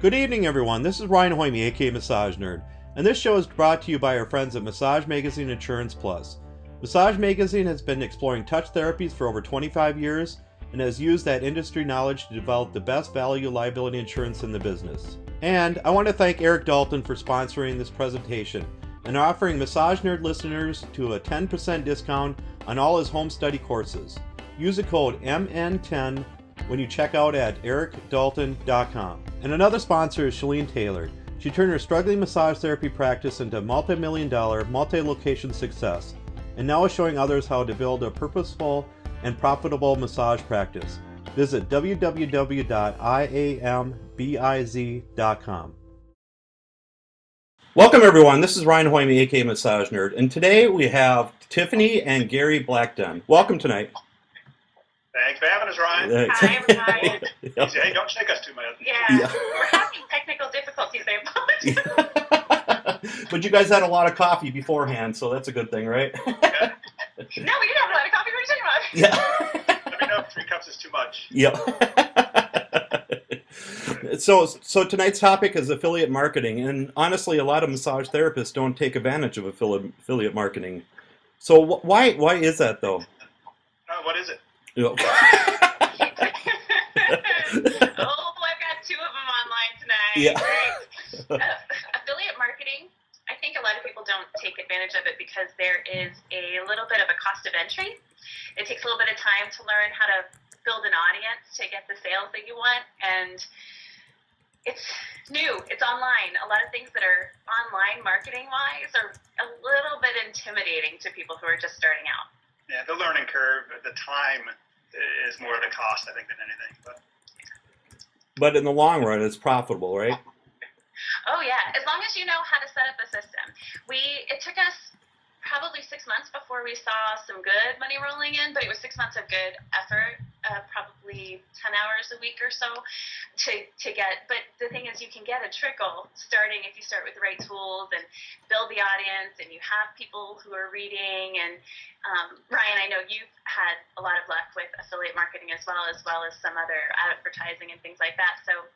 Good evening, everyone. This is Ryan Hoyme, aka Massage Nerd, and this show is brought to you by our friends at Massage Magazine Insurance Plus. Massage Magazine has been exploring touch therapies for over 25 years and has used that industry knowledge to develop the best value liability insurance in the business. And I want to thank Eric Dalton for sponsoring this presentation and offering Massage Nerd listeners to a 10% discount on all his home study courses. Use the code MN10 when you check out at ericdalton.com. And another sponsor is Shalene Taylor. She turned her struggling massage therapy practice into multi-million-dollar, multi-location success, and now is showing others how to build a purposeful and profitable massage practice. Visit www.iambiz.com. Welcome, everyone. This is Ryan Hoyme, aka Massage Nerd, and today we have Tiffany and Gary Blackden. Welcome tonight. Thanks for having us, Ryan. Hi, everybody. Hey, don't shake us too much. Yeah, we're having technical difficulties. I apologize. But you guys had a lot of coffee beforehand, so that's a good thing, right? Yeah. No, we didn't have a lot of coffee. What are you talking about? Yeah. Let me know if 3 cups is too much. Yep. So tonight's topic is affiliate marketing, and honestly, a lot of massage therapists don't take advantage of affiliate marketing. So why is that, though? What is it? Yep. Oh, I've got 2 of them online tonight. Yeah. Affiliate marketing, I think a lot of people don't take advantage of it because there is a little bit of a cost of entry. It takes a little bit of time to learn how to build an audience to get the sales that you want, and it's new. It's online. A lot of things that are online marketing-wise are a little bit intimidating to people who are just starting out. Yeah, the learning curve, the time is more of the cost, I think, than anything. But in the long run, it's profitable, right? Oh yeah, as long as you know how to set up a system. It took us probably 6 months before we saw some good money rolling in, but it was 6 months of good effort, probably 10 hours a week or so to get. But the thing is, you can get a trickle starting if you start with the right tools and build the audience, and you have people who are reading. And Ryan, I know you've had a lot of luck with affiliate marketing as well as some other advertising and things like that. So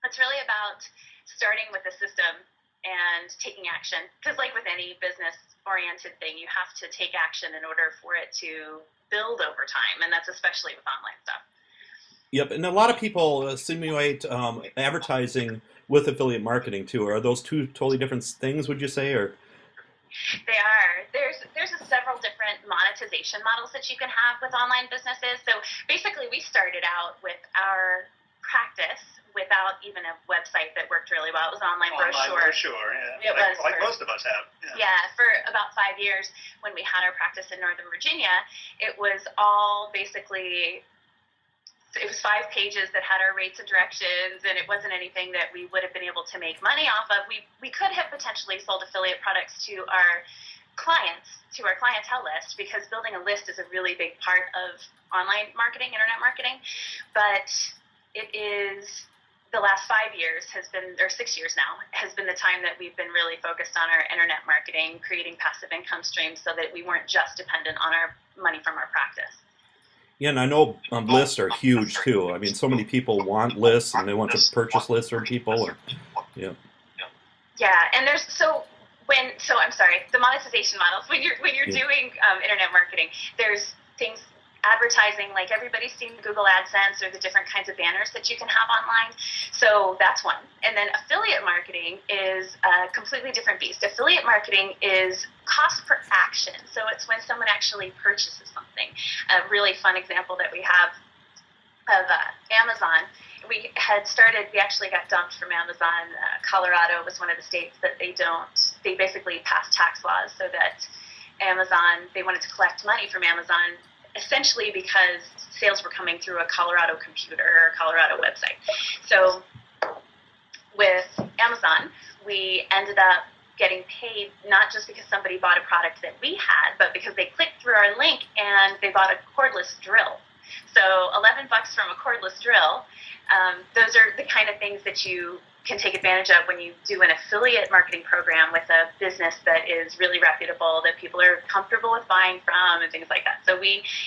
it's really about starting with a system and taking action, because like with any business-oriented thing, you have to take action in order for it to build over time, and that's especially with online stuff. Yep, and a lot of people simulate advertising with affiliate marketing too. Are those 2 totally different things, would you say, or? They are. There's several different monetization models that you can have with online businesses. So basically, we started out with our practice without even a website that worked really well. It was an online brochure. Yeah. Like most of us have. Yeah, for about 5 years when we had our practice in Northern Virginia, it was all basically, it was 5 pages that had our rates and directions, and it wasn't anything that we would have been able to make money off of. We could have potentially sold affiliate products to our clients, to our clientele list, because building a list is a really big part of online marketing, internet marketing. But it is, the last 5 years has been, or 6 years now, has been the time that we've been really focused on our internet marketing, creating passive income streams so that we weren't just dependent on our money from our practice. Yeah, and I know lists are huge too. I mean, so many people want lists and they want to purchase lists from people. Yeah, and there's I'm sorry, the monetization models. When you're doing internet marketing, there's things. Advertising, like everybody's seen Google AdSense or the different kinds of banners that you can have online. So that's one. And then affiliate marketing is a completely different beast. Affiliate marketing is cost per action. So it's when someone actually purchases something. A really fun example that we have of Amazon. We actually got dumped from Amazon. Colorado was one of the states that they basically passed tax laws so that Amazon, they wanted to collect money from Amazon essentially because sales were coming through a Colorado computer or a Colorado website. So with Amazon, we ended up getting paid not just because somebody bought a product that we had, but because they clicked through our link and they bought a cordless drill. So $11 from a cordless drill. Those are the kind of things that you can take advantage of when you do an affiliate marketing program with a business that is really reputable, that people are comfortable with buying from, and things like that. So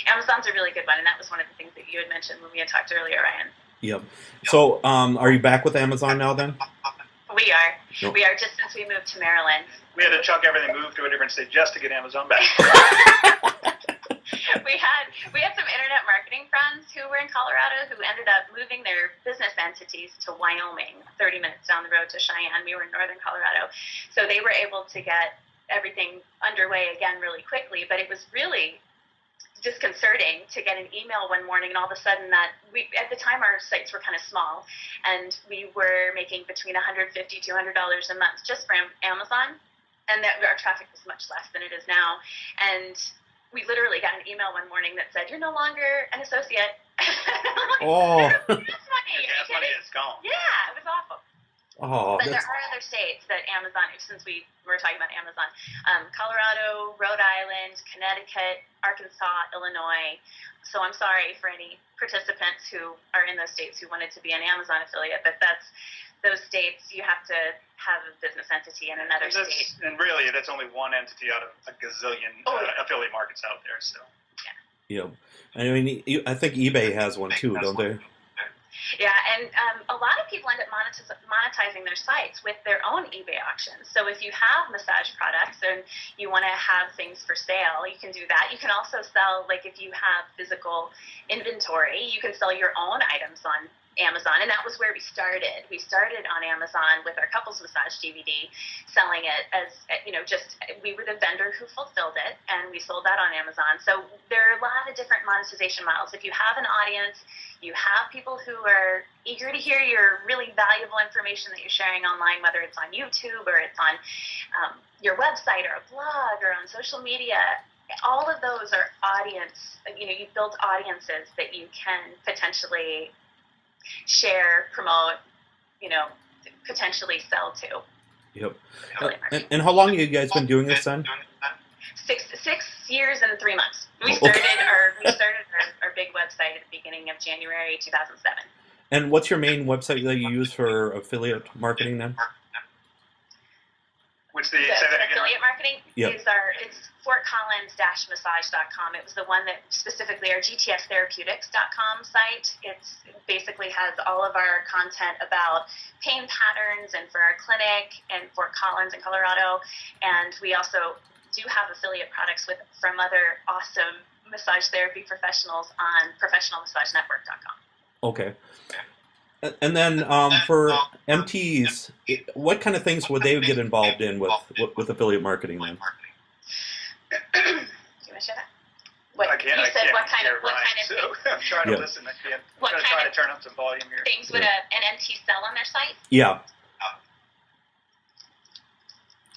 Amazon's a really good one, and that was one of the things that you had mentioned when we had talked earlier, Ryan. Yep. So, are you back with Amazon now then? We are. Nope. We are, just since we moved to Maryland. We had to chuck everything, move to a different state just to get Amazon back. We had some internet marketing friends who were in Colorado who ended up moving their business entities to Wyoming, 30 minutes down the road to Cheyenne. We were in northern Colorado. So they were able to get everything underway again really quickly, but it was really disconcerting to get an email one morning and all of a sudden that at the time our sites were kind of small and we were making between $150 $200 a month just from Amazon, and that our traffic was much less than it is now. And we literally got an email one morning that said, "You're no longer an associate." Oh. Gas money. Your gas money is gone. Yeah, it was awful. Oh, But there are other states that Amazon, since we were talking about Amazon, Colorado, Rhode Island, Connecticut, Arkansas, Illinois. So I'm sorry for any participants who are in those states who wanted to be an Amazon affiliate, but those states, you have to have a business entity in another state. And really, that's only one entity out of a gazillion affiliate markets out there. So. yeah. I mean, I think eBay has one too, don't they? Yeah, and a lot of people end up monetizing their sites with their own eBay auctions. So if you have massage products and you want to have things for sale, you can do that. You can also sell, like if you have physical inventory, you can sell your own items on Amazon, and that was where we started. We started on Amazon with our couples massage DVD, selling it as, we were the vendor who fulfilled it, and we sold that on Amazon. So there are a lot of different monetization models. If you have an audience, you have people who are eager to hear your really valuable information that you're sharing online, whether it's on YouTube or it's on your website or a blog or on social media. All of those are audience, you've built audiences that you can potentially share, promote, potentially sell to. Yep. And how long have you guys been doing this then? 6 years and 3 months. We started our big website at the beginning of January 2007. And what's your main website that you use for affiliate marketing then? Which the affiliate marketing yep. it's fortcollins-massage.com. It was the one that specifically our gtstherapeutics.com site. It basically has all of our content about pain patterns and for our clinic in Fort Collins in Colorado. And we also do have affiliate products from other awesome massage therapy professionals on professionalmassagenetwork.com. Okay. And then for MTs, what kind of things would they get involved in with affiliate marketing then? Do you want to share that? What kind of I'm trying to listen. I'm trying to turn up some volume here. Things would an MT sell on their site? Yeah.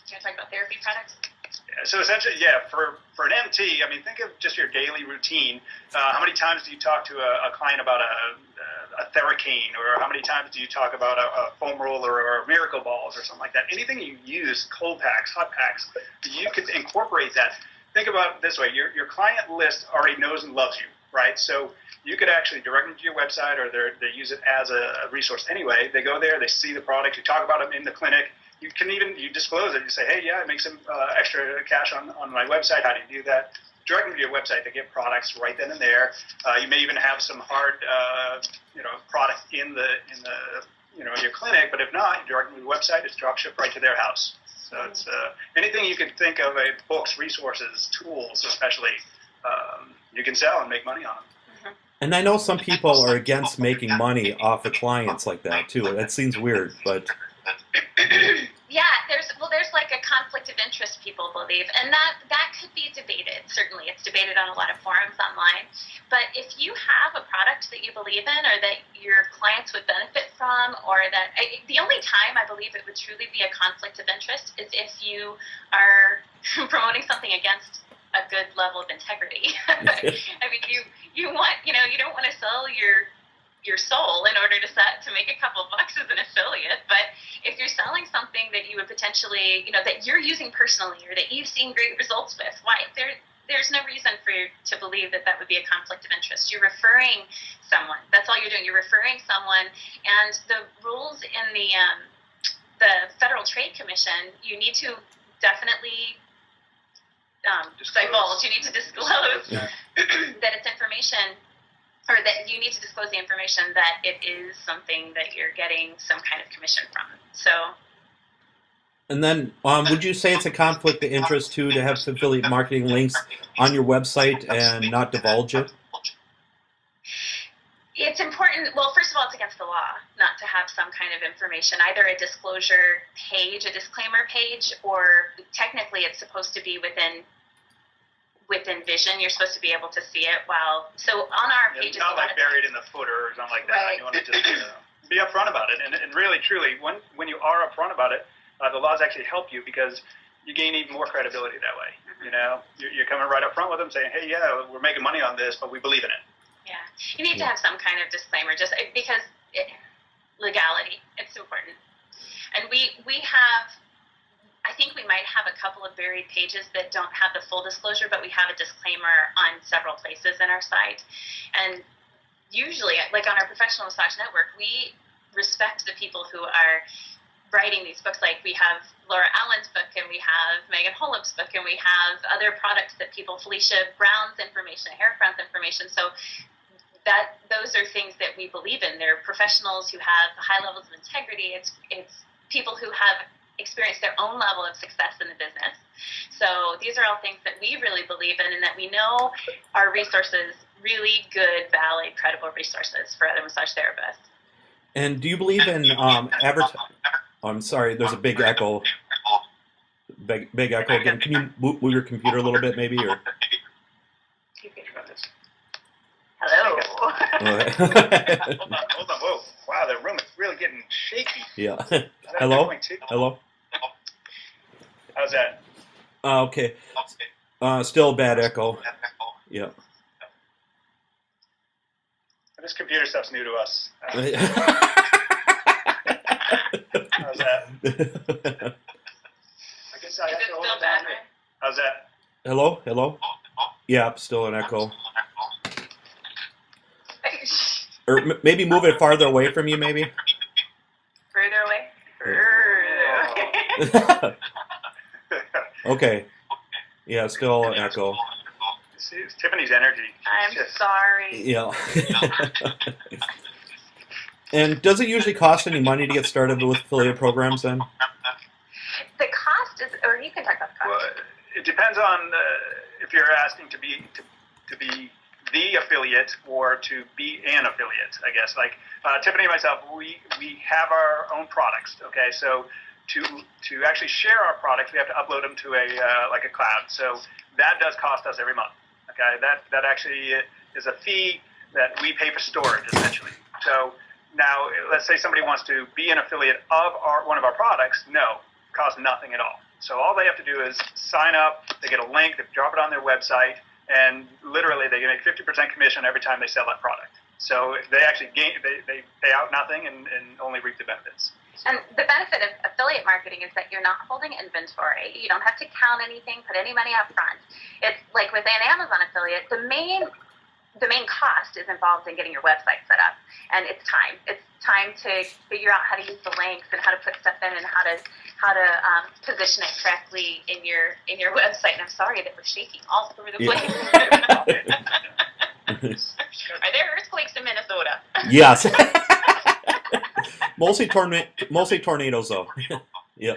Do you want to talk about therapy products? So essentially, for an MT, I mean, think of just your daily routine. How many times do you talk to a client about a Theracane, or how many times do you talk about a foam roller or miracle balls or something like that? Anything you use, cold packs, hot packs, you could incorporate that. Think about it this way: your client list already knows and loves you, right? So you could actually direct them to your website, or they use it as a resource anyway. They go there, they see the product, you talk about them in the clinic. You can you disclose it. You say, hey, yeah, I make some extra cash on my website. How do you do that? Direct them to your website to get products right then and there. You may even have some hard, product in your clinic. But if not, you direct them to your website. It's drop shipped right to their house. So it's anything you can think of, books, resources, tools, especially, you can sell and make money on them. And I know some people are against making money off of clients like that too. That seems weird, but. Yeah, there's like a conflict of interest, people believe, and that could be debated. Certainly, it's debated on a lot of forums online. But if you have a product that you believe in, or that your clients would benefit from, or that the only time I believe it would truly be a conflict of interest is if you are promoting something against a good level of integrity. I mean, you don't want to sell your soul in order to make a couple bucks as an affiliate, but if you're selling something that you would potentially, that you're using personally, or that you've seen great results with, there's no reason for you to believe that would be a conflict of interest. You're referring someone. That's all you're doing. You're referring someone, and the rules in the Federal Trade Commission, you need to definitely divulge. You need to disclose that it's information or that you need to disclose the information that it is something that you're getting some kind of commission from. So. And then, would you say it's a conflict of interest too to have affiliate marketing links on your website and not divulge it? It's important. Well, first of all, it's against the law not to have some kind of information, either a disclosure page, a disclaimer page, or technically it's supposed to be within vision. You're supposed to be able to see it while. So on our pages, not like buried in the footer or something like that. Right. You want to just be upfront about it, and really, truly, when you are upfront about it, the laws actually help you because you gain even more credibility that way. Mm-hmm. You know, you're coming right up front with them saying, hey, yeah, we're making money on this, but we believe in it. Yeah, you need to have some kind of disclaimer, just because legality, it's important. And we have, I think we might have a couple of buried pages that don't have the full disclosure, but we have a disclaimer on several places in our site. And usually, like on our Professional Massage Network, we respect the people who are writing these books. Like we have Laura Allen's book, and we have Megan Holub's book, and we have other products that people, Felicia Brown's information, Hair Brown's information. So those are things that we believe in. They're professionals who have high levels of integrity. It's people who have experienced their own level of success in the business. So these are all things that we really believe in, and that we know are resources, really good, valid, credible resources for other massage therapists. And do you believe in I'm sorry, there's a big echo. Big echo again. Can you move your computer a little bit, maybe? Or hello. Hold on. Whoa. Wow, the room is really getting shaky. Yeah. Hello? Hello? How's that? Okay. Still a bad echo. Yeah. This computer stuff's new to us. How's that? I guess I have to hold it down here. How's that? Hello? Hello? Yeah, still an echo. Or maybe move it farther away from you, maybe? Further away? Okay. Yeah, still an echo. See, it's Tiffany's energy. I'm sorry. Yeah. And does it usually cost any money to get started with affiliate programs then? The cost is, or you can talk about the cost. Well, it depends on if you're asking to be the affiliate or to be an affiliate, I guess. Like Tiffany and myself, we have our own products. Okay, so to actually share our products, we have to upload them to a cloud. So that does cost us every month. Okay, that actually is a fee that we pay for storage essentially. So now, let's say somebody wants to be an affiliate of one of our products. No, it costs nothing at all. So all they have to do is sign up. They get a link. They drop it on their website. And literally, they make 50% commission every time they sell that product. So they actually they pay out nothing and only reap the benefits. And the benefit of affiliate marketing is that you're not holding inventory. You don't have to count anything, put any money up front. It's like with an Amazon affiliate, the main cost is involved in getting your website set up, and it's time. It's time to figure out how to use the links and how to put stuff in and how to position it correctly in your website. And I'm sorry that we're shaking all over the place. Are there earthquakes in Minnesota? Yes. mostly tornadoes though. Yeah.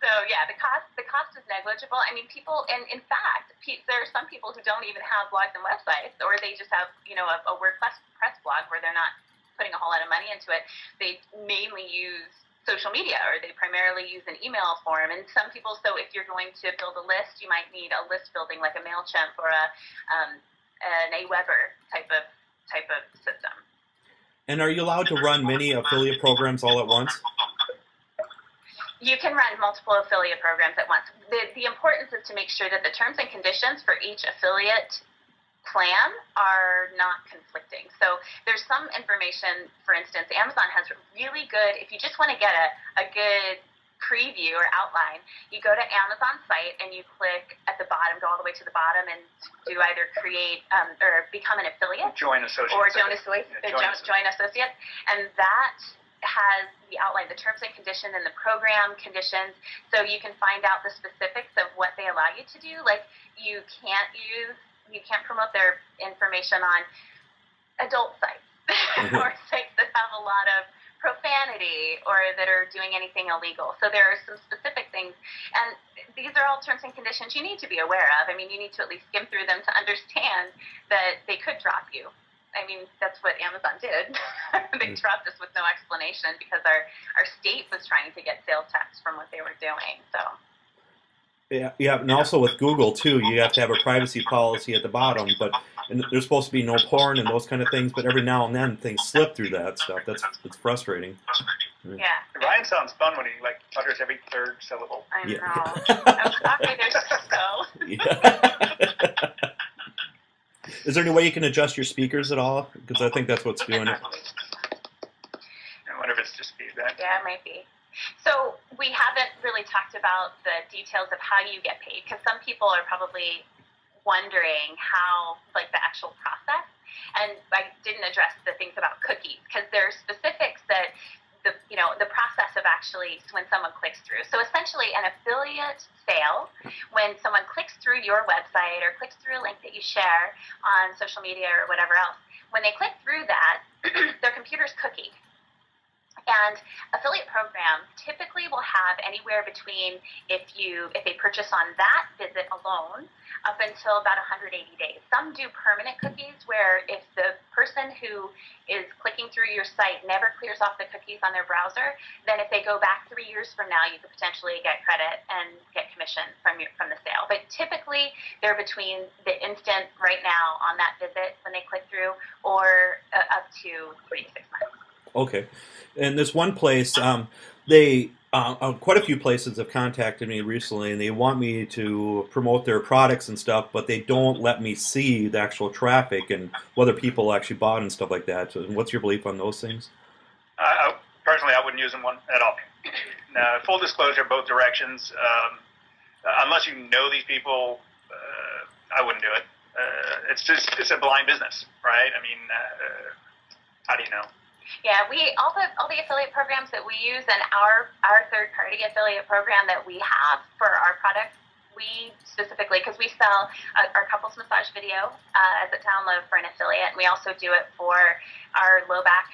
So yeah, the cost is negligible. I mean, people, and in fact, there are some people who don't even have blogs and websites, or they just have a WordPress blog where they're not putting a whole lot of money into it. They mainly use social media, or they primarily use an email form. And some people, so if you're going to build a list, you might need a list building like a MailChimp or an Aweber type of system. And are you allowed to run many affiliate programs all at once? You can run multiple affiliate programs at once. The importance is to make sure that the terms and conditions for each affiliate plan are not conflicting. So there's some information, for instance, Amazon has really good, if you just want to get a good preview or outline, you go to Amazon site and you click at the bottom, go all the way to the bottom, and do either create or become an affiliate. Join associate. Or join associate. And that has the outline, the terms and conditions and the program conditions, so you can find out the specifics of what they allow you to do. Like, you can't use you can't promote their information on adult sites or sites that have a lot of profanity or that are doing anything illegal. So there are some specific things, and these are all terms and conditions you need to be aware of. I mean, you need to at least skim through them to understand that they could drop you. I mean, that's what Amazon did. They dropped us with no explanation because our state was trying to get sales tax from what they were doing. So. Yeah, and also with Google too, you have to have a privacy policy at the bottom, and there's supposed to be no porn and those kind of things, but every now and then things slip through that stuff. It's frustrating. Yeah. Ryan sounds fun when he utters every third syllable. I know. I'm shocked there's Cisco. Yeah. Is there any way you can adjust your speakers at all? Because I think that's what's doing it. I wonder if it's just feedback. Yeah, it might be. So we haven't really talked about the details of how you get paid, because some people are probably wondering how, the actual process. And I didn't address the things about cookies, because there are specifics that the process of actually when someone clicks through. So essentially an affiliate sale, when someone clicks through your website or clicks through a link that you share on social media or whatever else, when they click through that, their computer's cookied. And affiliate programs typically will have anywhere between, if they purchase on that visit alone, up until about 180 days. Some do permanent cookies, where if the person who is clicking through your site never clears off the cookies on their browser, then if they go back 3 years from now, you could potentially get credit and get commission from the sale. But typically, they're between the instant right now on that visit when they click through, or up to 3 to 6 months. Okay. And this one place, they quite a few places have contacted me recently, and they want me to promote their products and stuff, but they don't let me see the actual traffic and whether people actually bought and stuff like that. So what's your belief on those things? Personally, I wouldn't use them at all. Now, full disclosure, both directions. Unless you know these people, I wouldn't do it. It's a blind business, right? I mean, how do you know? Yeah, all the affiliate programs that we use, and our third-party affiliate program that we have for our products, we specifically, because we sell our couples massage video as a download for an affiliate, and we also do it for our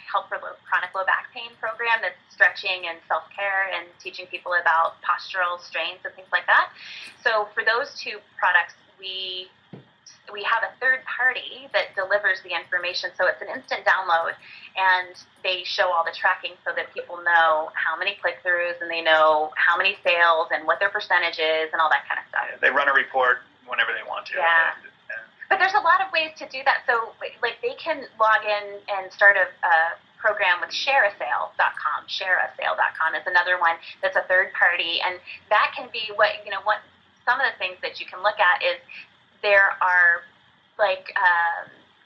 help for chronic low back pain program that's stretching and self-care and teaching people about postural strains and things like that. So for those two products, we have a third party that delivers the information, so it's an instant download, and they show all the tracking so that people know how many click-throughs, and they know how many sales and what their percentage is and all that kind of stuff. Yeah, they run a report whenever they want to. Yeah. But there's a lot of ways to do that. So they can log in and start a program with shareasale.com. Shareasale.com is another one that's a third party, and that can be what some of the things that you can look at is there are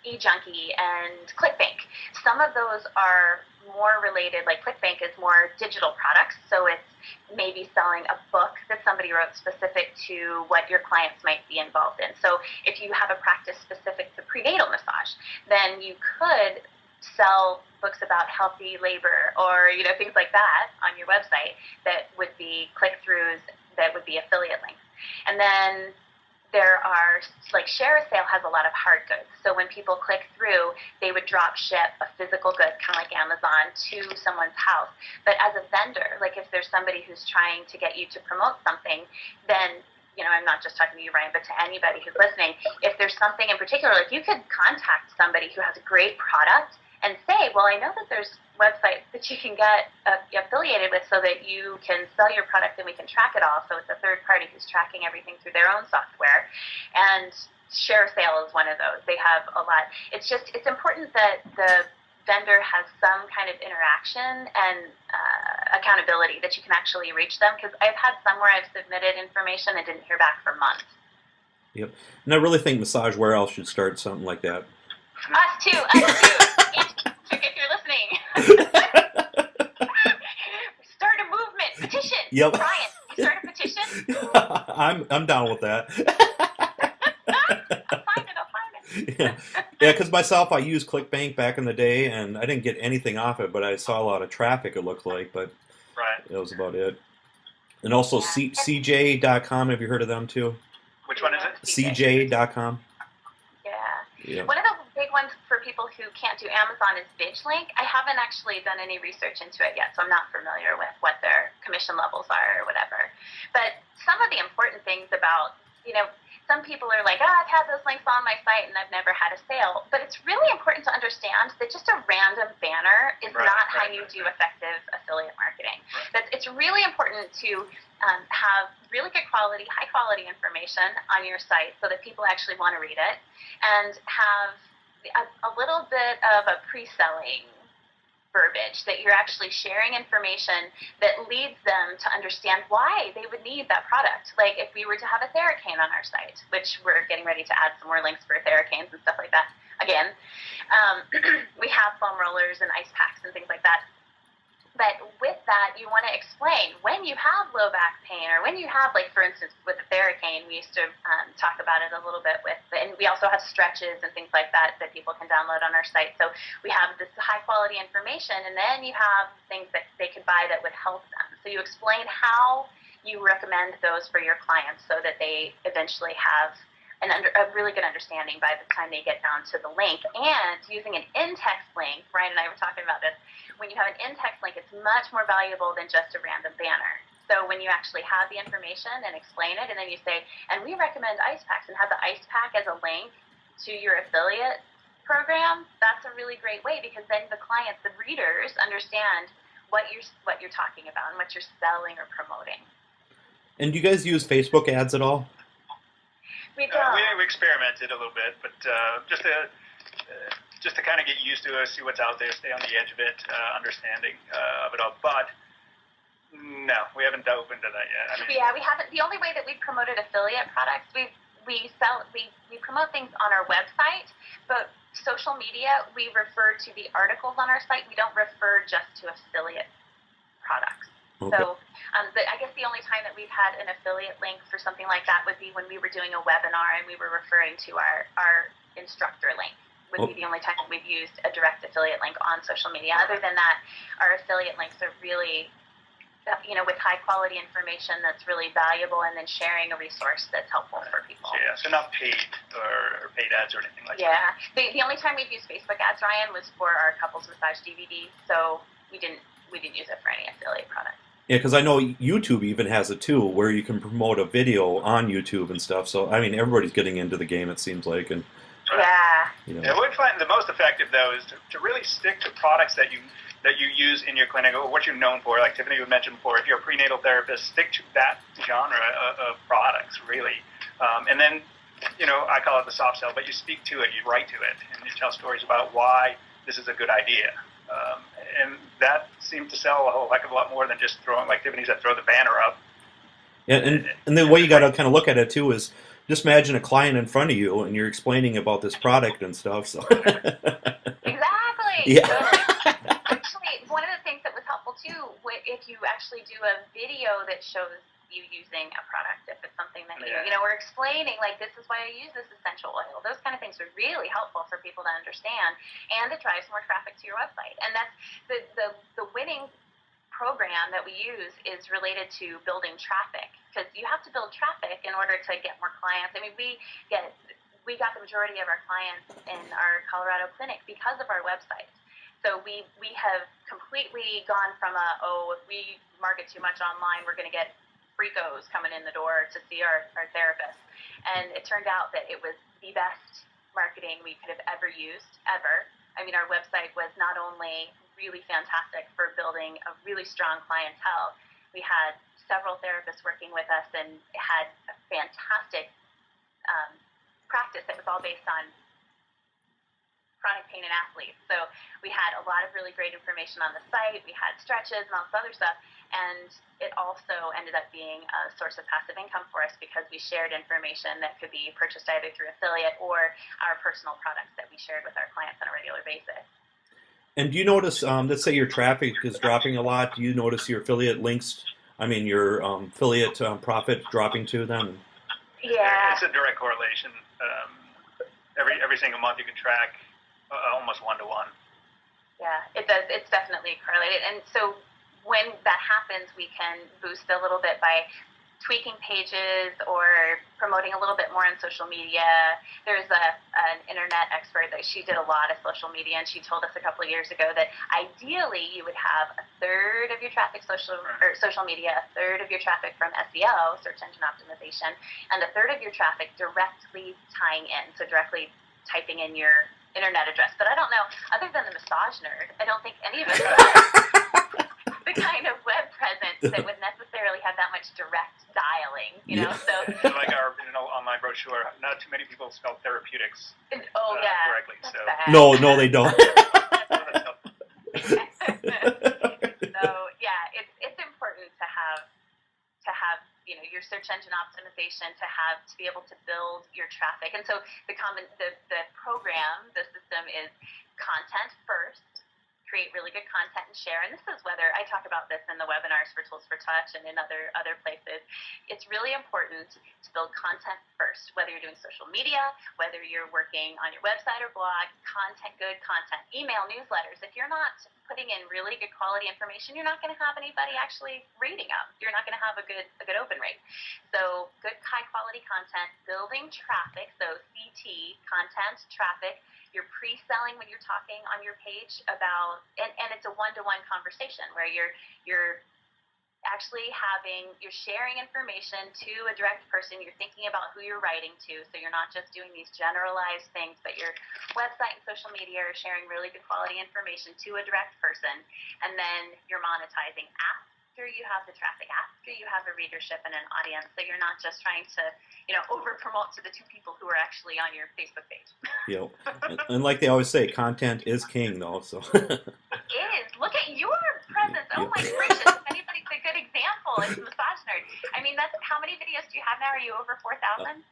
eJunkie and ClickBank. Some of those are more related, like ClickBank is more digital products, so it's maybe selling a book that somebody wrote specific to what your clients might be involved in. So if you have a practice specific to prenatal massage, then you could sell books about healthy labor or things like that on your website that would be click-throughs, that would be affiliate links. And then there are, ShareASale has a lot of hard goods. So when people click through, they would drop ship a physical good, kind of like Amazon, to someone's house. But as a vendor, if there's somebody who's trying to get you to promote something, then, I'm not just talking to you, Ryan, but to anybody who's listening, if there's something in particular, if you could contact somebody who has a great product and say, well, I know that there's websites that you can get affiliated with so that you can sell your product and we can track it all. So it's a third party who's tracking everything through their own software. And ShareASale is one of those. They have a lot. It's important that the vendor has some kind of interaction and accountability, that you can actually reach them. Because I've had some where I've submitted information and didn't hear back for months. Yep. And I really think Massage Warehouse should start something like that. Us too. If you're listening. Start a movement. Petition. Yep. Brian, you start a petition? I'm down with that. I'll find it. Yeah, because myself, I used ClickBank back in the day, and I didn't get anything off it, but I saw a lot of traffic, it looked like, but that was about it. And also CJ.com, have you heard of them too? Which one is it? CJ.com. Yeah. One of the big ones for people who can't do Amazon is BidgeLink. I haven't actually done any research into it yet, so I'm not familiar with what their commission levels are or whatever. But some of the important things about, some people are like, I've had those links on my site and I've never had a sale. But it's really important to understand that just a random banner is not how you do effective affiliate marketing. That it's really important to have really good quality, high quality information on your site so that people actually want to read it, and have a little bit of a pre-selling verbiage, that you're actually sharing information that leads them to understand why they would need that product. Like if we were to have a Theracane on our site, which we're getting ready to add some more links for Theracanes and stuff like that again. We have foam rollers and ice packs and things like that. But with that, you want to explain when you have low back pain, or when you have, like, for instance, with the Theracane, we used to talk about it a little bit with, and we also have stretches and things like that people can download on our site. So we have this high quality information, and then you have things that they could buy that would help them. So you explain how you recommend those for your clients so that they eventually have a really good understanding by the time they get down to the link. And using an in-text link, Brian and I were talking about this, when you have an in-text link, it's much more valuable than just a random banner. So when you actually have the information and explain it, and then you say, and we recommend ice packs, and have the ice pack as a link to your affiliate program, that's a really great way, because then the clients, the readers, understand what you're talking about and what you're selling or promoting. And do you guys use Facebook ads at all? We experimented a little bit, but just to kind of get used to it, see what's out there, stay on the edge of it, understanding of it all. But no, we haven't dove into that yet. We haven't. The only way that we've promoted affiliate products, we promote things on our website, but social media, we refer to the articles on our site. We don't refer just to affiliate products. Okay. So I guess the only time that we've had an affiliate link for something like that would be when we were doing a webinar and we were referring to our instructor link. Would be the only time that we've used a direct affiliate link on social media. Other than that, our affiliate links are really, with high quality information that's really valuable, and then sharing a resource that's helpful for people. Yeah, so not paid or paid ads or anything like that. Yeah, the only time we've used Facebook ads, Ryan, was for our couples massage DVD. So we didn't use it for any affiliate product. Yeah, because I know YouTube even has it too, where you can promote a video on YouTube and stuff. So I mean, everybody's getting into the game, it seems like, and yeah. What we find the most effective though is to really stick to products that you use in your clinic, or what you're known for. Like Tiffany mentioned before, if you're a prenatal therapist, stick to that genre of products really, and then I call it the soft sell, but you speak to it, you write to it, and you tell stories about why this is a good idea. And that seemed to sell a whole heck of a lot more than just throwing, like Tiffany said, throw the banner up. Yeah, and the way you got to kind of look at it too is just imagine a client in front of you and you're explaining about this product and stuff. So exactly. Yeah. Actually, one of the things that was helpful too, if you actually do a video that shows you using a product, if it's something that we're explaining, like, this is why I use this essential oil. Those kind of things are really helpful for people to understand, and it drives more traffic to your website. And that's the winning program that we use is related to building traffic, because you have to build traffic in order to get more clients. I mean, we got the majority of our clients in our Colorado clinic because of our website. So we have completely gone from if we market too much online, we're going to get freakos coming in the door to see our therapist. And it turned out that it was the best marketing we could have ever used, ever. I mean, our website was not only really fantastic for building a really strong clientele, we had several therapists working with us, and had a fantastic practice that was all based on chronic pain in athletes. So we had a lot of really great information on the site. We had stretches and all this other stuff. And it also ended up being a source of passive income for us, because we shared information that could be purchased either through affiliate or our personal products that we shared with our clients on a regular basis. And do you notice, let's say your traffic is dropping a lot, do you notice your affiliate links, your affiliate profit dropping too then? Yeah. It's a direct correlation. Every single month you can track almost one-to-one. Yeah, it does. It's definitely correlated. And so when that happens, we can boost a little bit by tweaking pages or promoting a little bit more on social media. There's an internet expert that she did a lot of social media, and she told us a couple of years ago that ideally you would have a third of your traffic social media, a third of your traffic from SEO, search engine optimization, and a third of your traffic directly tying in, so directly typing in your internet address. But I don't know, other than the massage nerd, I don't think any of us have the kind of web presence that would necessarily have that much direct dialing, you know. So like our online brochure, not too many people spell therapeutics correctly. So no, they don't. So yeah, it's important to have your search engine optimization, to be able to build your traffic. And so the program, the system is content first. Create really good content and share. And this is whether I talk about this in the webinars for Tools for Touch and in other places. It's really important to build content first, whether you're doing social media, whether you're working on your website or blog, good content, email, newsletters. If you're not putting in really good quality information, you're not going to have anybody actually reading them. You're not going to have a good open rate. So good high quality content, building traffic, so CT, content, traffic. You're pre-selling when you're talking on your page about, and it's a one-to-one conversation where you're actually you're sharing information to a direct person. You're thinking about who you're writing to, so you're not just doing these generalized things, but your website and social media are sharing really good quality information to a direct person, and then you're monetizing after you have the traffic, after you have a readership and an audience, so you're not just trying to over promote to the two people who are actually on your Facebook page. Yep. And like they always say, content is king, though. So it is. Look at your presence. Oh my gracious! If anybody's a good example, it's Massage Nerd. I mean, that's how many videos do you have now? Are you over 4,000?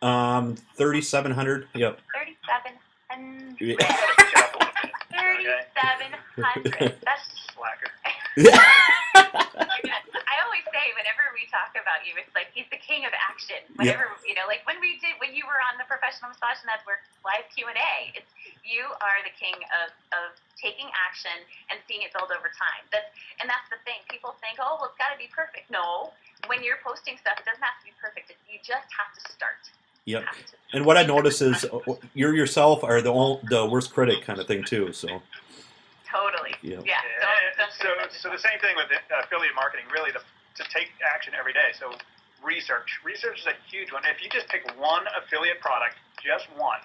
3,700. Yep. 3,700. 3,700. That's slacker. I always say whenever we talk about you, it's like he's the king of action. Whenever like when you were on the Professional Massage Network live Q&A, you are the king of taking action and seeing it build over time. That's the thing. People think, oh, well, it's got to be perfect. No, when you're posting stuff, it doesn't have to be perfect. You just have to start. Yep. And what I notice is you yourself are the worst critic kind of thing too. So. Totally. Yeah. So the same thing with affiliate marketing, really, to take action every day. So research is a huge one. If you just pick one affiliate product, just one,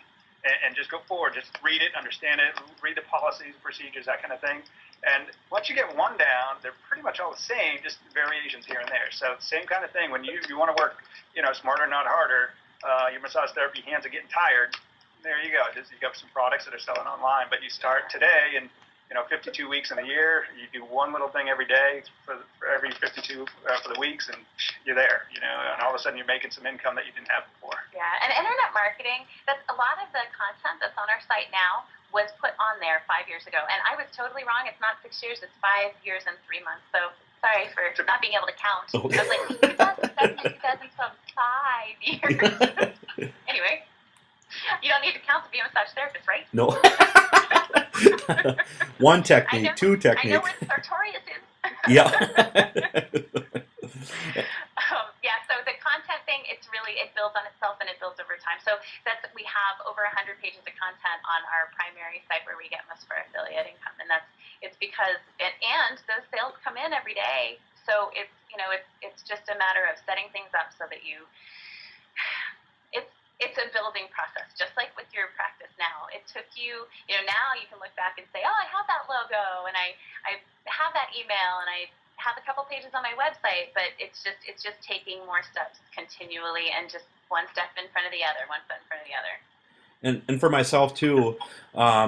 and just go forward, just read it, understand it, read the policies, procedures, that kind of thing. And once you get one down, they're pretty much all the same, just variations here and there. So same kind of thing. When you want to work, smarter, not harder, your massage therapy hands are getting tired. There you go. You got some products that are selling online, but you start today and 52 weeks in a year, you do one little thing every day for every 52 for the weeks, and you're there, and all of a sudden you're making some income that you didn't have before. Yeah, and internet marketing, that's a lot of the content that's on our site now was put on there 5 years ago, and I was totally wrong. It's not 6 years, it's 5 years and 3 months, so sorry for not being able to count. I was like, 2007 and 2012, 5 years. Anyway, you don't need to count to be a massage therapist, right? No. One technique, two techniques. I know where the sartorius is. Yeah. So the content thing, it builds on itself and it builds over time. So we have over 100 pages of content on our primary site where we get most of our affiliate income, and it's because and those sales come in every day. So it's just a matter of setting things up so that it's a building process, just like with your practice now. It took you, now you can look back and say, oh, I have that logo, and I have that email, and I have a couple pages on my website, but it's just taking more steps continually and just one step in front of the other, one foot in front of the other. And for myself too,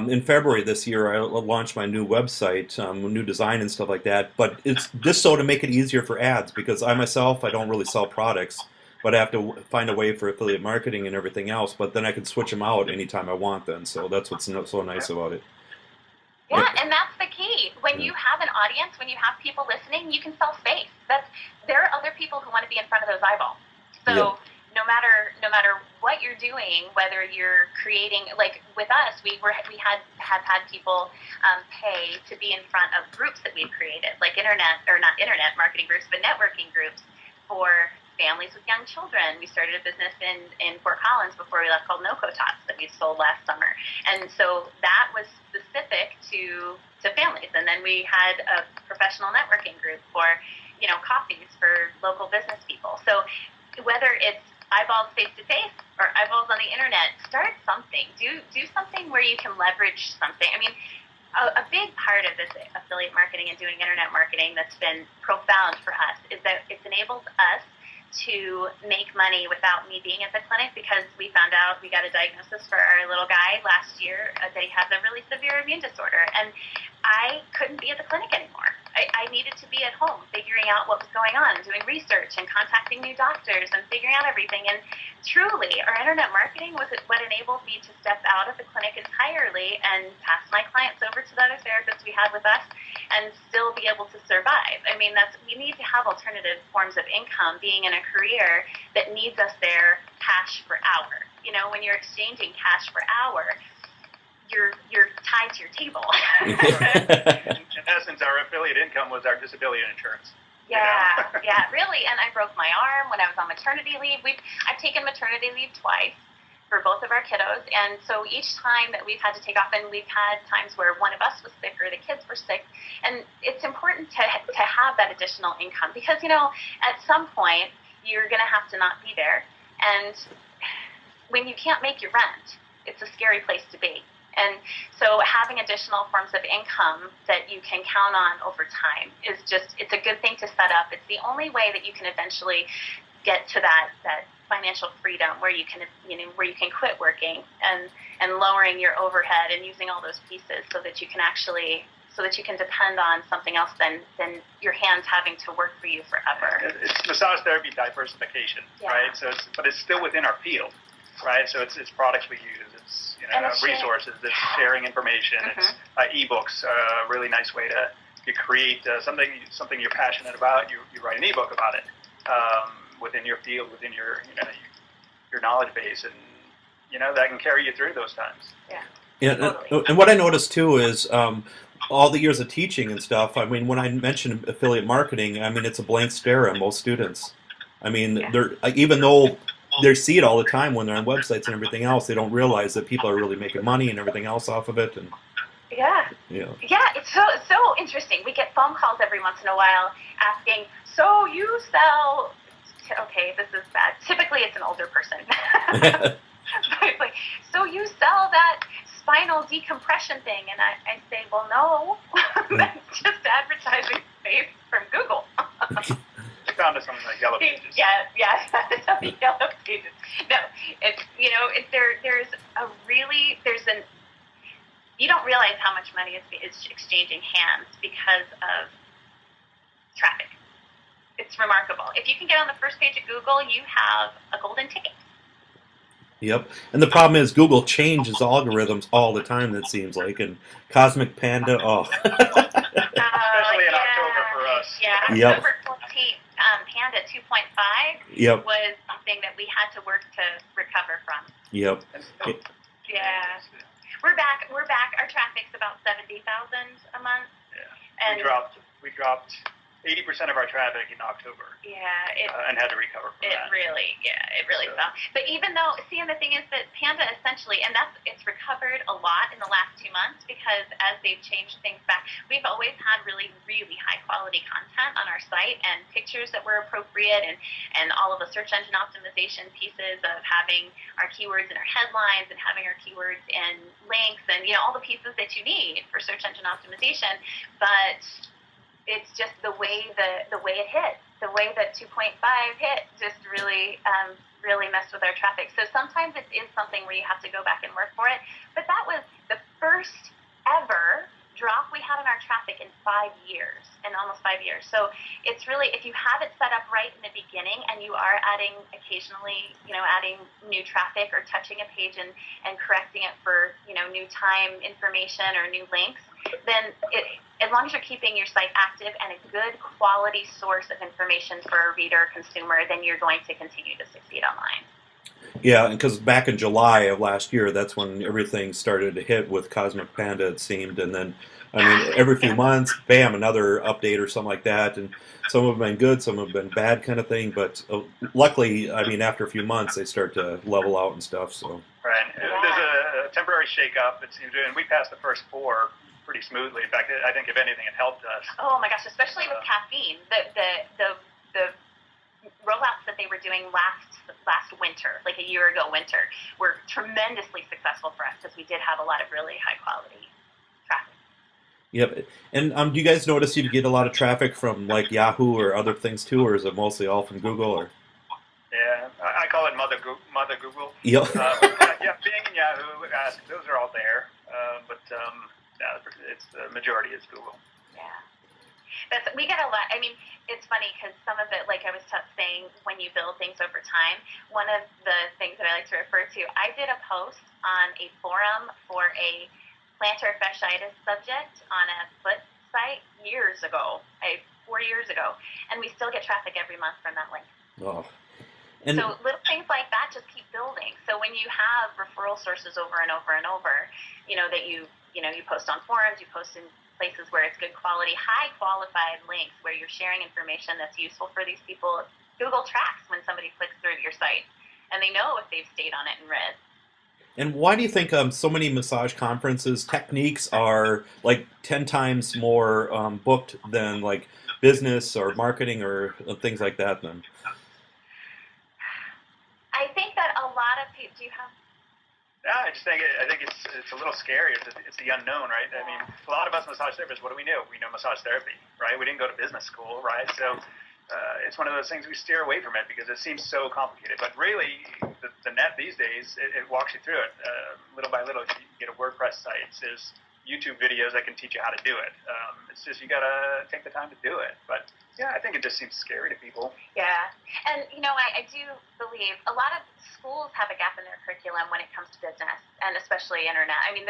in February this year, I launched my new website, new design and stuff like that. But it's just so to make it easier for ads, because I don't really sell products, but I have to find a way for affiliate marketing and everything else. But then I can switch them out anytime I want. Then, so that's what's so nice about it. Yeah, and that's the key. When you have an audience, when you have people listening, you can sell space. There are other people who want to be in front of those eyeballs. So no matter what you're doing, whether you're creating, like with us, we have had people pay to be in front of groups that we've created, like not internet marketing groups, but networking groups for families with young children. We started a business in Fort Collins before we left called Noco Tots that we sold last summer. And so that was specific to families. And then we had a professional networking group for, coffees for local business people. So whether it's eyeballs face-to-face or eyeballs on the internet, start something. Do something where you can leverage something. I mean, a big part of this affiliate marketing and doing internet marketing that's been profound for us is that it's enabled us to make money without me being at the clinic, because we found out, we got a diagnosis for our little guy last year that he has a really severe immune disorder, and I couldn't be at the clinic anymore. I needed to be at home figuring out what was going on, doing research and contacting new doctors and figuring out everything. And truly, our internet marketing was what enabled me to step out of the clinic entirely and pass my clients over to the other therapists we had with us and still be able to survive. I mean, we need to have alternative forms of income being in a career that needs us there cash per hour. When you're exchanging cash per hour, you're tied to your table. In essence, our affiliate income was our disability insurance. Yeah, really. And I broke my arm when I was on maternity leave. I've taken maternity leave twice for both of our kiddos, and so each time that we've had to take off, and we've had times where one of us was sick or the kids were sick, and it's important to have that additional income, because at some point you're going to have to not be there, and when you can't make your rent, it's a scary place to be. And so having additional forms of income that you can count on over time is it's a good thing to set up. It's the only way that you can eventually get to that financial freedom where you can quit working and lowering your overhead and using all those pieces so that you can depend on something else than your hands having to work for you forever. It's massage therapy diversification, right? So but it's still within our field, right? So it's products we use. It's resources, it's sharing information, it's ebooks, a really nice way to create something you're passionate about. You write an ebook about it within your field, within your knowledge base, and that can carry you through those times. Yeah, totally. And what I noticed too is all the years of teaching and stuff. I mean, when I mention affiliate marketing, I mean it's a blank stare on most students. I mean, they're even though they see it all the time when they're on websites and everything else, they don't realize that people are really making money and everything else off of it. And it's so interesting. We get phone calls every once in a while asking, so you sell, okay, this is bad. Typically it's an older person. But it's like, so you sell that spinal decompression thing? And I say, well, no, that's just advertising space from Google. Found us on the Yellow Pages. Yeah, it's on the Yellow Pages. No, it's you don't realize how much money is exchanging hands because of traffic. It's remarkable. If you can get on the first page of Google, you have a golden ticket. Yep, and the problem is Google changes algorithms all the time. It seems like, and Cosmic Panda, especially in October for us. Yeah, October 14th. Panda 2.5 was something that we had to work to recover from. Yep. Yeah. We're back. Our traffic's about 70,000 a month. Yeah. And we dropped 80% of our traffic in October. And had to recover from that. It really fell. But even though, and the thing is that Panda essentially, and it's recovered a lot in the last 2 months, because as they've changed things back, we've always had really, really high quality content on our site and pictures that were appropriate, and all of the search engine optimization pieces of having our keywords in our headlines and having our keywords in links and all the pieces that you need for search engine optimization. But it's just the way it hit, the way that 2.5 hit, just really messed with our traffic. So sometimes it is something where you have to go back and work for it. But that was the first ever drop we had in our traffic in almost 5 years. So it's really, if you have it set up right in the beginning and you are occasionally adding new traffic or touching a page and correcting it for new time information or new links, then as long as you're keeping your site active and a good quality source of information for a reader or consumer, then you're going to continue to succeed online. Yeah, because back in July of last year, that's when everything started to hit with Cosmic Panda, it seemed, and then, I mean, every few months, bam, another update or something like that, and some have been good, some have been bad, kind of thing. But luckily, I mean, after a few months, they start to level out and stuff. So Right. There's a temporary shake-up, it seems, and we passed the first four pretty smoothly. In fact, I think if anything, it helped us. Oh my gosh, especially with caffeine. The rollouts that they were doing last winter, like a year ago winter, were tremendously successful for us because we did have a lot of really high quality traffic. yep. And do you guys notice you get a lot of traffic from like Yahoo or other things too, or is it mostly all from Google? Or Yeah, I call it Mother Google. yep. Yeah, Bing and Yahoo, those are all there, but yeah, it's the majority is Google. Yeah. We get a lot. I mean, it's funny because some of it, like I was saying, when you build things over time, one of the things that I like to refer to, I did a post on a forum for a plantar fasciitis subject on a foot site years ago, 4 years ago, and we still get traffic every month from that link. Oh. And so little things like that just keep building. So when you have referral sources over and over and over, that you post on forums, you post in places where it's good quality, high qualified links where you're sharing information that's useful for these people. Google tracks when somebody clicks through to your site, and they know if they've stayed on it and read. And why do you think so many massage conferences techniques are like 10 times more booked than like business or marketing or things like that then? I think that a lot of people do have. Yeah, I think it's a little scary. It's the unknown, right? I mean, a lot of us massage therapists, what do we know? We know massage therapy, right? We didn't go to business school, right? So it's one of those things we steer away from it because it seems so complicated. But really, the net these days, it walks you through it. Little by little, you get a WordPress site. There's YouTube videos that can teach you how to do it. It's just you got to take the time to do it. But yeah, I think it just seems scary to people. Yeah. And, I do believe a lot of schools have a gap in their curriculum when it comes to business, and especially internet. I mean,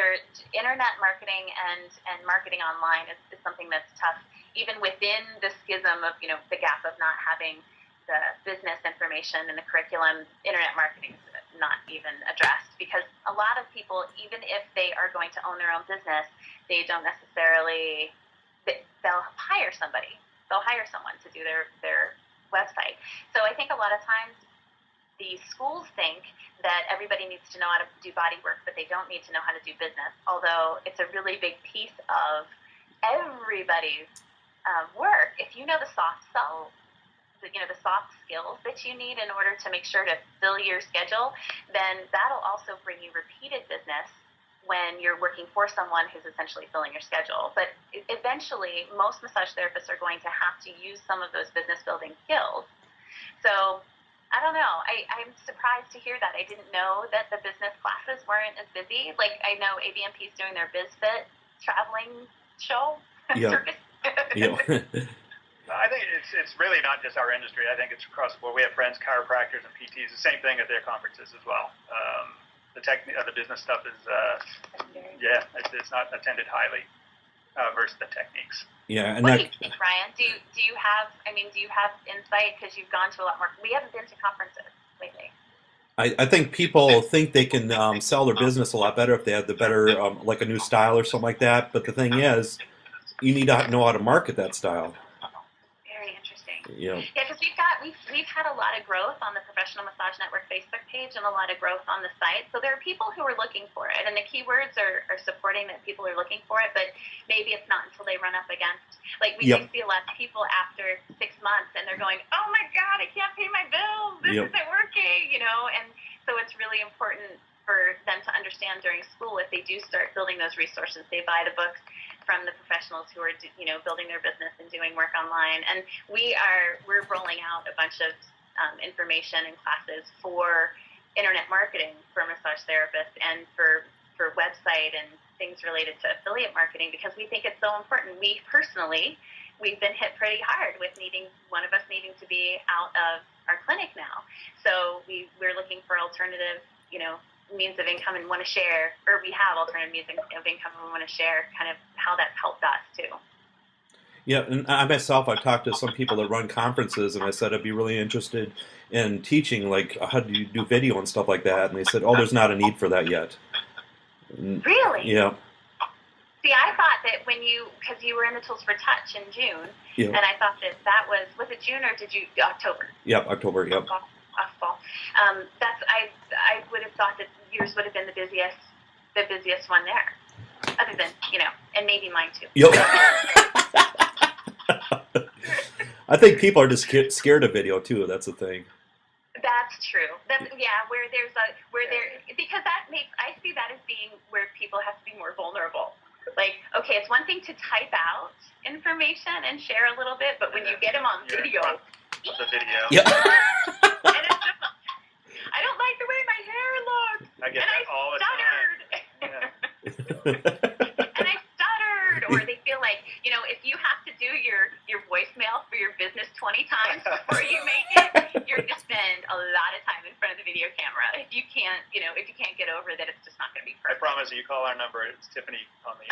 internet marketing and marketing online is something that's tough, even within the schism of, the gap of not having the business information in the curriculum. Internet marketing is not even addressed because a lot of people, even if they are going to own their own business, they don't necessarily, they'll hire somebody. They'll hire someone to do their website. So I think a lot of times the schools think that everybody needs to know how to do body work, but they don't need to know how to do business, although it's a really big piece of everybody's work. If you know the soft skills that you need in order to make sure to fill your schedule, then that'll also bring you repeated business when you're working for someone who's essentially filling your schedule. But eventually, most massage therapists are going to have to use some of those business building skills. So I don't know. I'm surprised to hear that. I didn't know that the business classes weren't as busy. Like, I know ABMP is doing their BizFit traveling show circus. Yeah. I think it's really not just our industry. I think it's across the board. We have friends, chiropractors, and PTs. The same thing at their conferences as well. The business stuff is, it's not attended highly versus the techniques. Yeah, and what do you think, Ryan? Do you have insight because you've gone to a lot more? We haven't been to conferences lately. I think people think they can sell their business a lot better if they have the better, like a new style or something like that. But the thing is, you need to know how to market that style. Very interesting. Yeah. Yeah, because we've had a lot of growth on the Professional Massage Network Facebook page and a lot of growth on the site. So there are people who are looking for it, and the keywords are supporting that people are looking for it. But maybe it's not until they run up against, like we do see a lot of people after 6 months, and they're going, "Oh my God, I can't pay my bills. This isn't working," And so it's really important for them to understand during school, if they do start building those resources, they buy the books from the professionals who are building their business and doing work online. And we're rolling out a bunch of information and classes for internet marketing for massage therapists and for website and things related to affiliate marketing, because we think it's so important. We've been hit pretty hard with one of us needing to be out of our clinic now. So we're looking for alternative means of income and want to share, or we have alternative means of income and we want to share kind of how that's helped us too. Yeah, and I myself, I've talked to some people that run conferences, and I said I'd be really interested in teaching, like how do you do video and stuff like that, and they said, oh, there's not a need for that yet. And, Really? yeah, See, I thought that because you were in the Tools for Touch in June, yeah, and I thought that was it June or did you October? yep, October, yep. Fall. I would have thought that yours would have been the busiest one there, other than and maybe mine too. Yep. I think people are just scared of video too. That's the thing. That's true. Because I see that as being where people have to be more vulnerable. Like, okay, it's one thing to type out information and share a little bit, but when you get them on video, the video. Yeah. And it's just, I don't like the way my hair looks. I get that all the time. And I stuttered. Or they feel like, if you have to do your voicemail for your business 20 times before you make it, you're going to spend a lot of time in front of the video camera. If you can't get over that, it's just not going to be perfect. I promise you call our number, it's Tiffany on the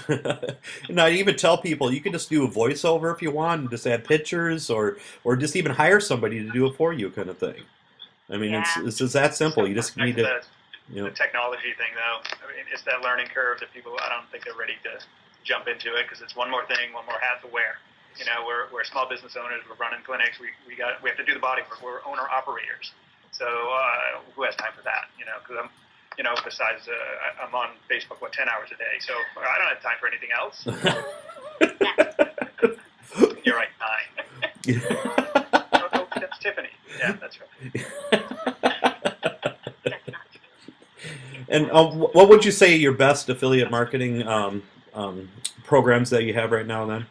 Yeah. And I even tell people you can just do a voiceover if you want, and just add pictures, or just even hire somebody to do it for you, kind of thing. I mean, it's just that simple. You just need to. The technology thing, though, I mean, it's that learning curve that people, I don't think they're ready to jump into it, because it's one more thing, one more hat to wear. We're small business owners. We're running clinics. We have to do the body work. We're owner operators. So who has time for that? Because besides I'm on Facebook 10 hours a day, so I don't have time for anything else. You're right, 9. Oh, that's Tiffany. Yeah, that's right. And what would you say your best affiliate marketing programs that you have right now, then?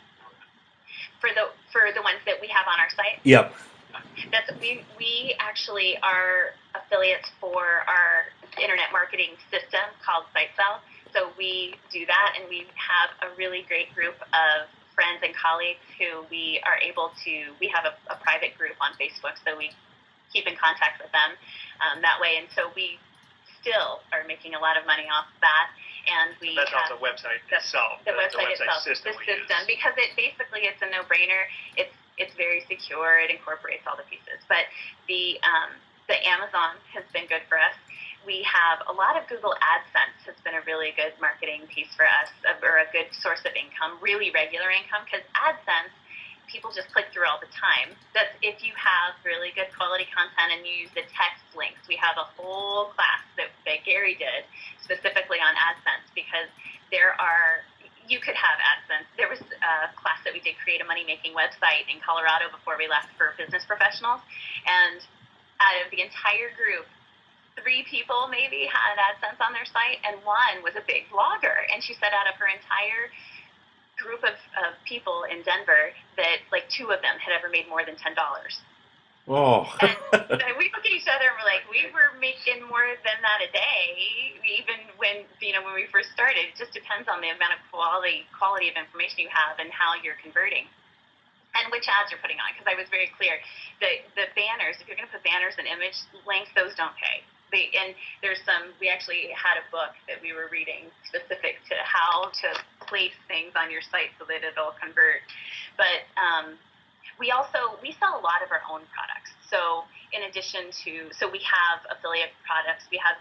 For the ones that we have on our site? Yep. We actually are affiliates for our internet marketing system called SiteSell. So we do that, and we have a really great group of friends and colleagues who we have a private group on Facebook, so we keep in contact with them that way. And so we still are making a lot of money off of that. And that's on the website itself. The website itself, system because it's a no-brainer. It's very secure. It incorporates all the pieces. But the Amazon has been good for us. We have a lot of Google AdSense has been a really good marketing piece for us, or a good source of income, really regular income, because AdSense, people just click through all the time. That's if you have really good quality content and you use the text links. We have a whole class that Gary did specifically on AdSense, because you could have AdSense. There was a class that we did, create a money-making website in Colorado before we left, for business professionals. And out of the entire group, 3 people maybe had AdSense on their site, and one was a big blogger. And she said out of her entire group of people in Denver that 2 of them had ever made more than $10. Oh. And we look at each other and we're like, we were making more than that a day, even when we first started. It just depends on the amount of quality of information you have and how you're converting, and which ads you're putting on. Because I was very clear, the banners, if you're going to put banners and image links, those don't pay. And we actually had a book that we were reading specific to how to place things on your site so that it'll convert. But we sell a lot of our own products. So in addition to, we have affiliate products. We have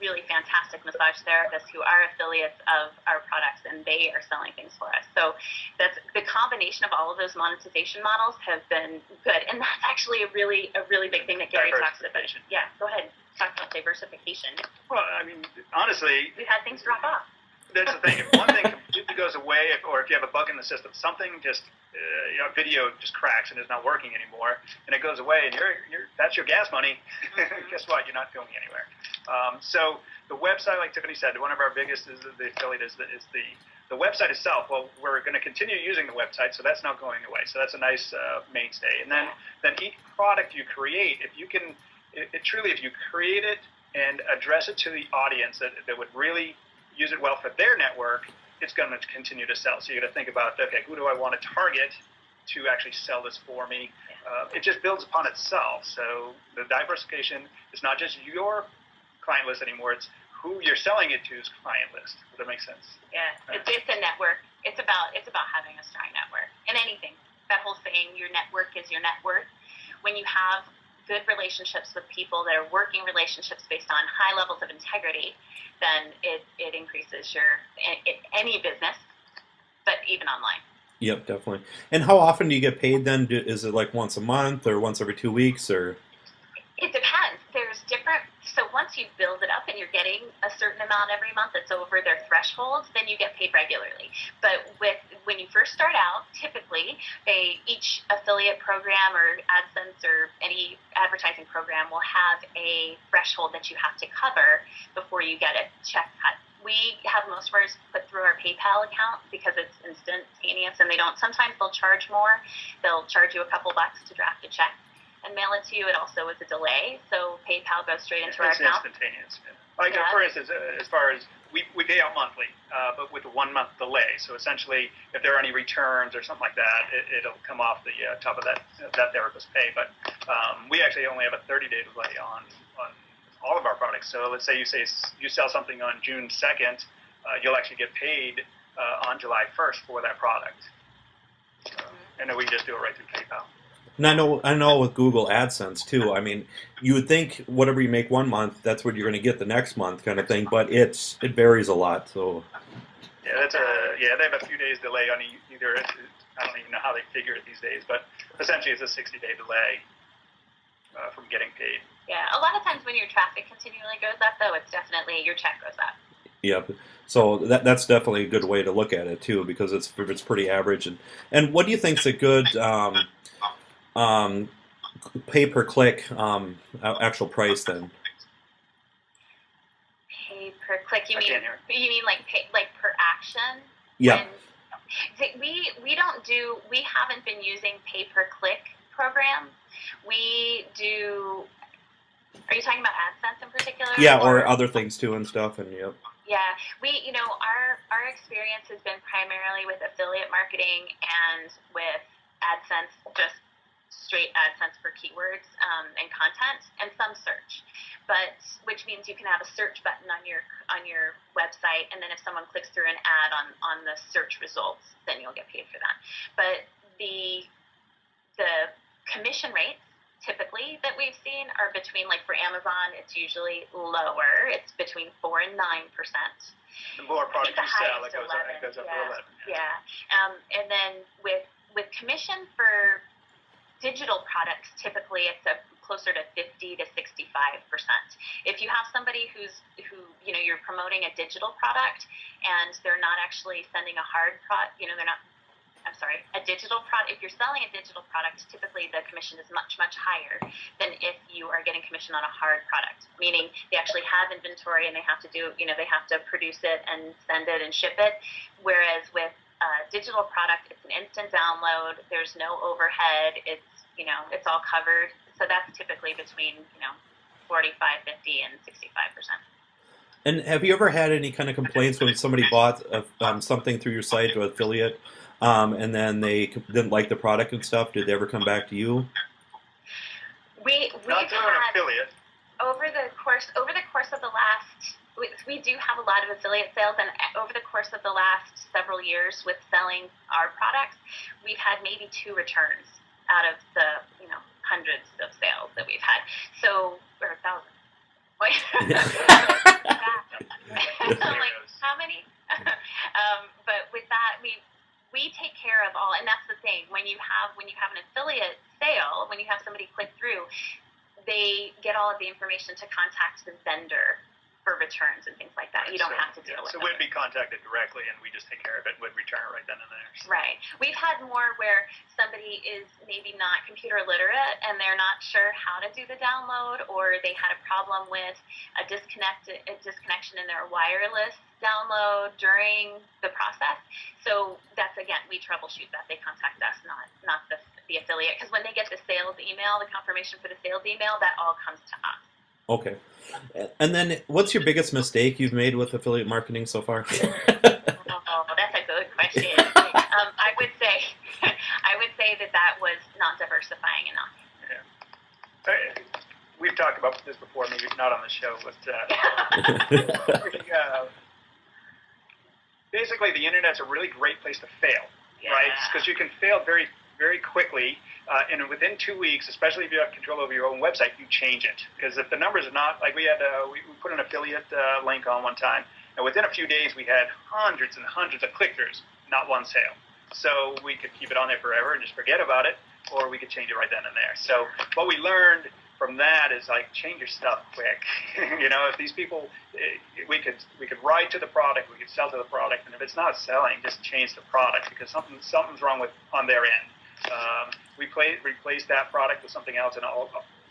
really fantastic massage therapists who are affiliates of our products, and they are selling things for us. So that's the combination of all of those monetization models have been good. And that's actually a really big thing that Gary talks about. Yeah, go ahead. Talk about diversification. Well, I mean, honestly, we've had things drop off. That's the thing. If one thing completely goes away, or if you have a bug in the system, something just video just cracks and is not working anymore, and it goes away, and that's your gas money. Guess what? You're not going anywhere. So the website, like Tiffany said, one of our biggest is the affiliate is the website itself. Well, we're going to continue using the website, so that's not going away. So that's a nice mainstay. And then each product you create, if you can. Truly, if you create it and address it to the audience that would really use it well for their network, it's going to continue to sell. So you got to think about, okay, who do I want to target to actually sell this for me? It just builds upon itself. So the diversification is not just your client list anymore, it's who you're selling it to's client list. Does that make sense? Yeah, it's a network. It's about having a strong network in anything. That whole saying, your network is your net worth. When you have good relationships with people that are working relationships based on high levels of integrity, then it increases any business, but even online. Yep, definitely. And how often do you get paid then? Is it like once a month or once every 2 weeks or? It depends. There's different. So once you build it up and you're getting a certain amount every month that's over their threshold, then you get paid regularly. But when you first start out, typically each affiliate program or AdSense or any advertising program will have a threshold that you have to cover before you get a check cut. We have most of ours put through our PayPal account because it's instantaneous, and sometimes they'll charge more. They'll charge you a couple bucks to draft a check and mail it to you. It also is a delay, so PayPal goes straight into our account. It's instantaneous. Like, for instance, as far as we pay out monthly, but with a 1 month delay. So essentially, if there are any returns or something like that, it'll come off the top of that therapist pay. But we actually only have a 30-day delay on all of our products. So let's say you sell something on June 2nd, you'll actually get paid on July 1st for that product. And then we just do it right through PayPal. And I know with Google AdSense too. I mean, you would think whatever you make 1 month, that's what you're going to get the next month, kind of thing. But it varies a lot. So yeah, they have a few days delay on either. I don't even know how they figure it these days, but essentially it's a 60-day delay from getting paid. Yeah, a lot of times when your traffic continually goes up, though, it's definitely your check goes up. Yep. So that's definitely a good way to look at it too, because it's pretty average. And what do you think's a good pay per click actual price then? Pay per click? You mean like per action? Yeah. We haven't been using pay per click programs. We do. Are you talking about AdSense in particular? Yeah, or other things too and stuff, and yep. Yeah, our experience has been primarily with affiliate marketing and with AdSense, just straight AdSense for keywords and content, and some search. But which means you can have a search button on your website, and then if someone clicks through an ad on the search results, then you'll get paid for that. But the commission rates typically that we've seen are between, like for Amazon, it's usually lower. It's between 4% and 9%. The more product you sell, it goes up to 11. Yeah. And then with commission for digital products, typically it's closer to 50 to 65%. If you have somebody who you're promoting a digital product and they're not actually sending a hard product, a digital product. If you're selling a digital product, typically the commission is much, much higher than if you are getting commission on a hard product, meaning they actually have inventory and they have to produce it and send it and ship it. Whereas with a digital product, it's an instant download. There's no overhead. It's all covered. So that's typically between 45, 50, and 65%. And have you ever had any kind of complaints when somebody bought something through your site or affiliate, and then they didn't like the product and stuff? Did they ever come back to you? We've not through an affiliate. Over the course of the last, we do have a lot of affiliate sales, and over the course of the last several years with selling our products, we've had maybe 2 returns out of the hundreds of sales that we've had. So, or thousands. I'm like, how many? But with that, we take care of all, and that's the thing. When you have an affiliate sale, when you have somebody click through, they get all of the information to contact the vendor for returns and things like that. You don't have to deal with it. So we'd be contacted directly, and we just take care of it. We'd return it right then and there. Right. We've had more where somebody is maybe not computer literate and they're not sure how to do the download, or they had a problem with a disconnection in their wireless download during the process. So that's, again, we troubleshoot that. They contact us, not the affiliate, because when they get the sales email, the confirmation for the sales email, that all comes to us. Okay. And then what's your biggest mistake you've made with affiliate marketing so far? Oh, that's a good question. I would say that was not diversifying enough. Yeah. We've talked about this before, maybe not on the show, but basically basically the internet's a really great place to fail, right? Because you can fail very, very quickly, and within 2 weeks, especially if you have control over your own website, you change it. Because if the numbers are not, like we put an affiliate link on one time, and within a few days we had hundreds and hundreds of click-throughs, not one sale. So we could keep it on there forever and just forget about it, or we could change it right then and there. So what we learned from that is like change your stuff quick. If these people, we could write to the product, we could sell to the product, and if it's not selling, just change the product because something's wrong on their end. We replaced that product with something else, and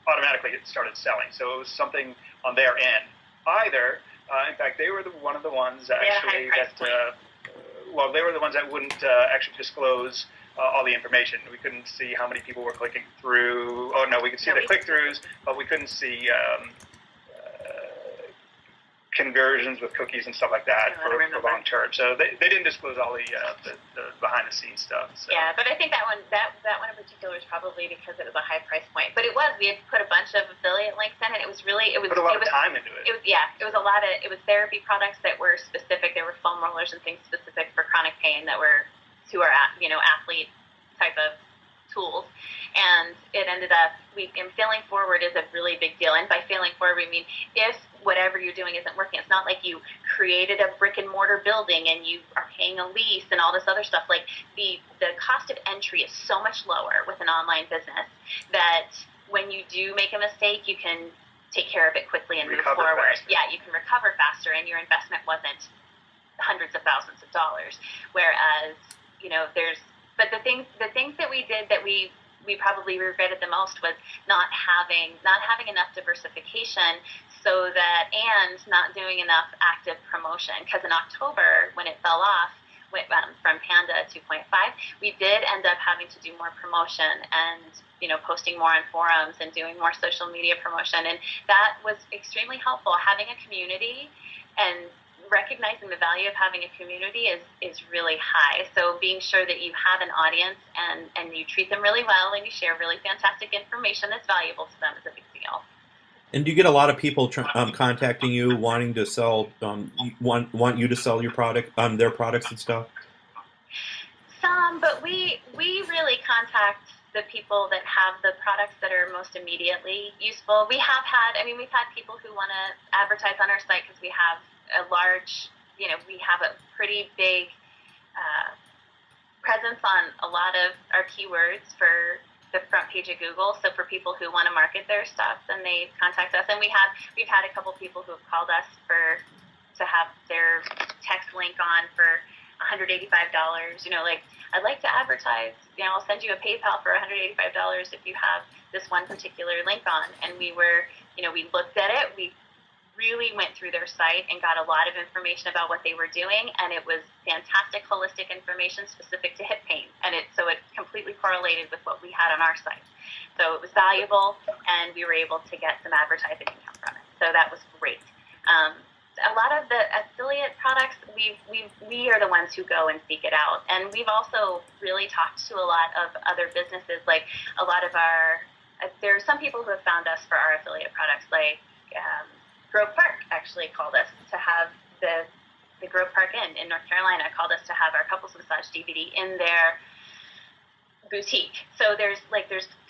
automatically it started selling. So it was something on their end. In fact, they were one of the ones actually they were the ones that wouldn't actually disclose all the information. We couldn't see how many people were clicking through. Oh no, we could see the click-throughs, but we couldn't see conversions with cookies and stuff like that for long term. So they didn't disclose all the behind-the-scenes stuff. So. Yeah, but I think that one in particular was probably because it was a high price point. But we had put a bunch of affiliate links in, and it was put a lot of time into it. It was therapy products that were specific. There were foam rollers and things specific for chronic pain that were to our athlete type of tools, and it ended up failing forward is a really big deal. And by failing forward, we mean if whatever you're doing isn't working. It's not like you created a brick and mortar building and you are paying a lease and all this other stuff. Like the cost of entry is so much lower with an online business that when you do make a mistake, you can take care of it quickly and move forward. Faster. Yeah, you can recover faster, and your investment wasn't hundreds of thousands of dollars. Whereas but the things that we did that we probably regretted the most was not having enough diversification, and not doing enough active promotion. Because in October, when it fell off from Panda 2.5, we did end up having to do more promotion and posting more on forums and doing more social media promotion, and that was extremely helpful. Having a community and recognizing the value of having a community is really high. So being sure that you have an audience and you treat them really well and you share really fantastic information that's valuable to them is a big deal. And do you get a lot of people contacting you, wanting to sell, want you to sell your product, their products and stuff? Some, but we really contact the people that have the products that are most immediately useful. We've had people who want to advertise on our site because we have a large, we have a pretty big presence on a lot of our keywords for the front page of Google. So for people who want to market their stuff, then they contact us. And we've had a couple people who have called us to have their text link on for $185. I'd like to advertise. I'll send you a PayPal for $185 if you have this one particular link on. And we looked at it. We really went through their site and got a lot of information about what they were doing, and it was fantastic holistic information specific to hip pain, and so it completely correlated with what we had on our site. So it was valuable, and we were able to get some advertising income from it. So that was great. A lot of the affiliate products, we are the ones who go and seek it out, and we've also really talked to a lot of other businesses. Like a lot of there are some people who have found us for our affiliate products, like Grove Park actually called us to have the Grove Park Inn in North Carolina called us to have our couples massage DVD in their boutique. So there's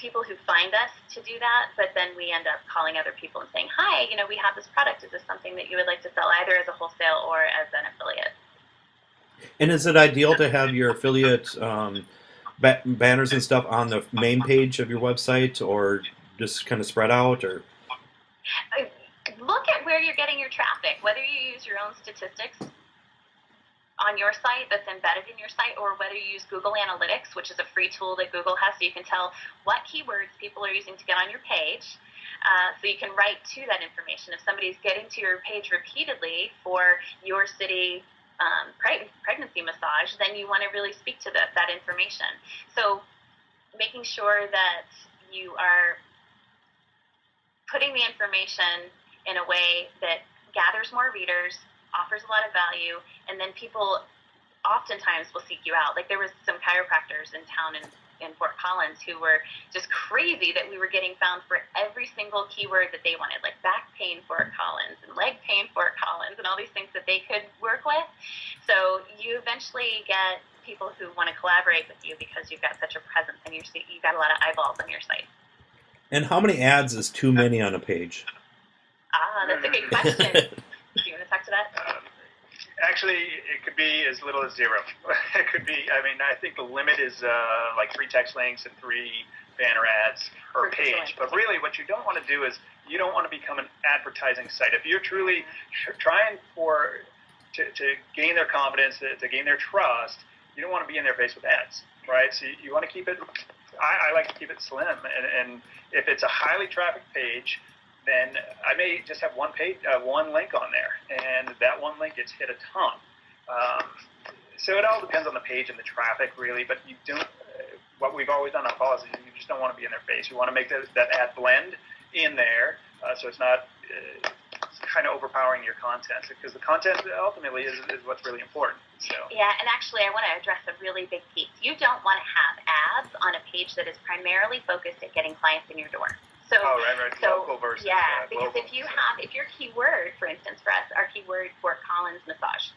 people who find us to do that, but then we end up calling other people and saying, hi, we have this product. Is this something that you would like to sell either as a wholesale or as an affiliate? And is it ideal to have your affiliate banners and stuff on the main page of your website, or just kind of spread out? Or look at where you're getting your traffic, whether you use your own statistics on your site that's embedded in your site, or whether you use Google Analytics, which is a free tool that Google has, so you can tell what keywords people are using to get on your page. So you can write to that information. If somebody's getting to your page repeatedly for your city pregnancy massage, then you want to really speak to that information. So making sure that you are putting the information in a way that gathers more readers, offers a lot of value, and then people oftentimes will seek you out. Like there was some chiropractors in town in Fort Collins who were just crazy that we were getting found for every single keyword that they wanted, like back pain Fort Collins and leg pain Fort Collins and all these things that they could work with. So you eventually get people who want to collaborate with you because you've got such a presence and you've got a lot of eyeballs on your site. And how many ads is too many on a page? That's a good question. Do you want to talk to that? Actually, it could be as little as 0. It could be, I mean, I think the limit is like 3 text links and 3 banner ads per page. But really, what you don't want to do is you don't want to become an advertising site. If you're truly trying to gain their confidence, to gain their trust, you don't want to be in their face with ads, right? So you want to keep it, I like to keep it slim. And if it's a highly trafficked page, then I may just have one link on there, and that one link gets hit a ton. So it all depends on the page and the traffic, really. But you don't. What we've always done on policies, you just don't want to be in their face. You want to make that ad blend in there, so it's not kind of overpowering your content, because the content ultimately is what's really important. So. Yeah, and actually, I want to address a really big piece. You don't want to have ads on a page that is primarily focused at getting clients in your door. So, right. So, local versus because global. if your keyword, for instance, for us, our keyword Fort Collins massage,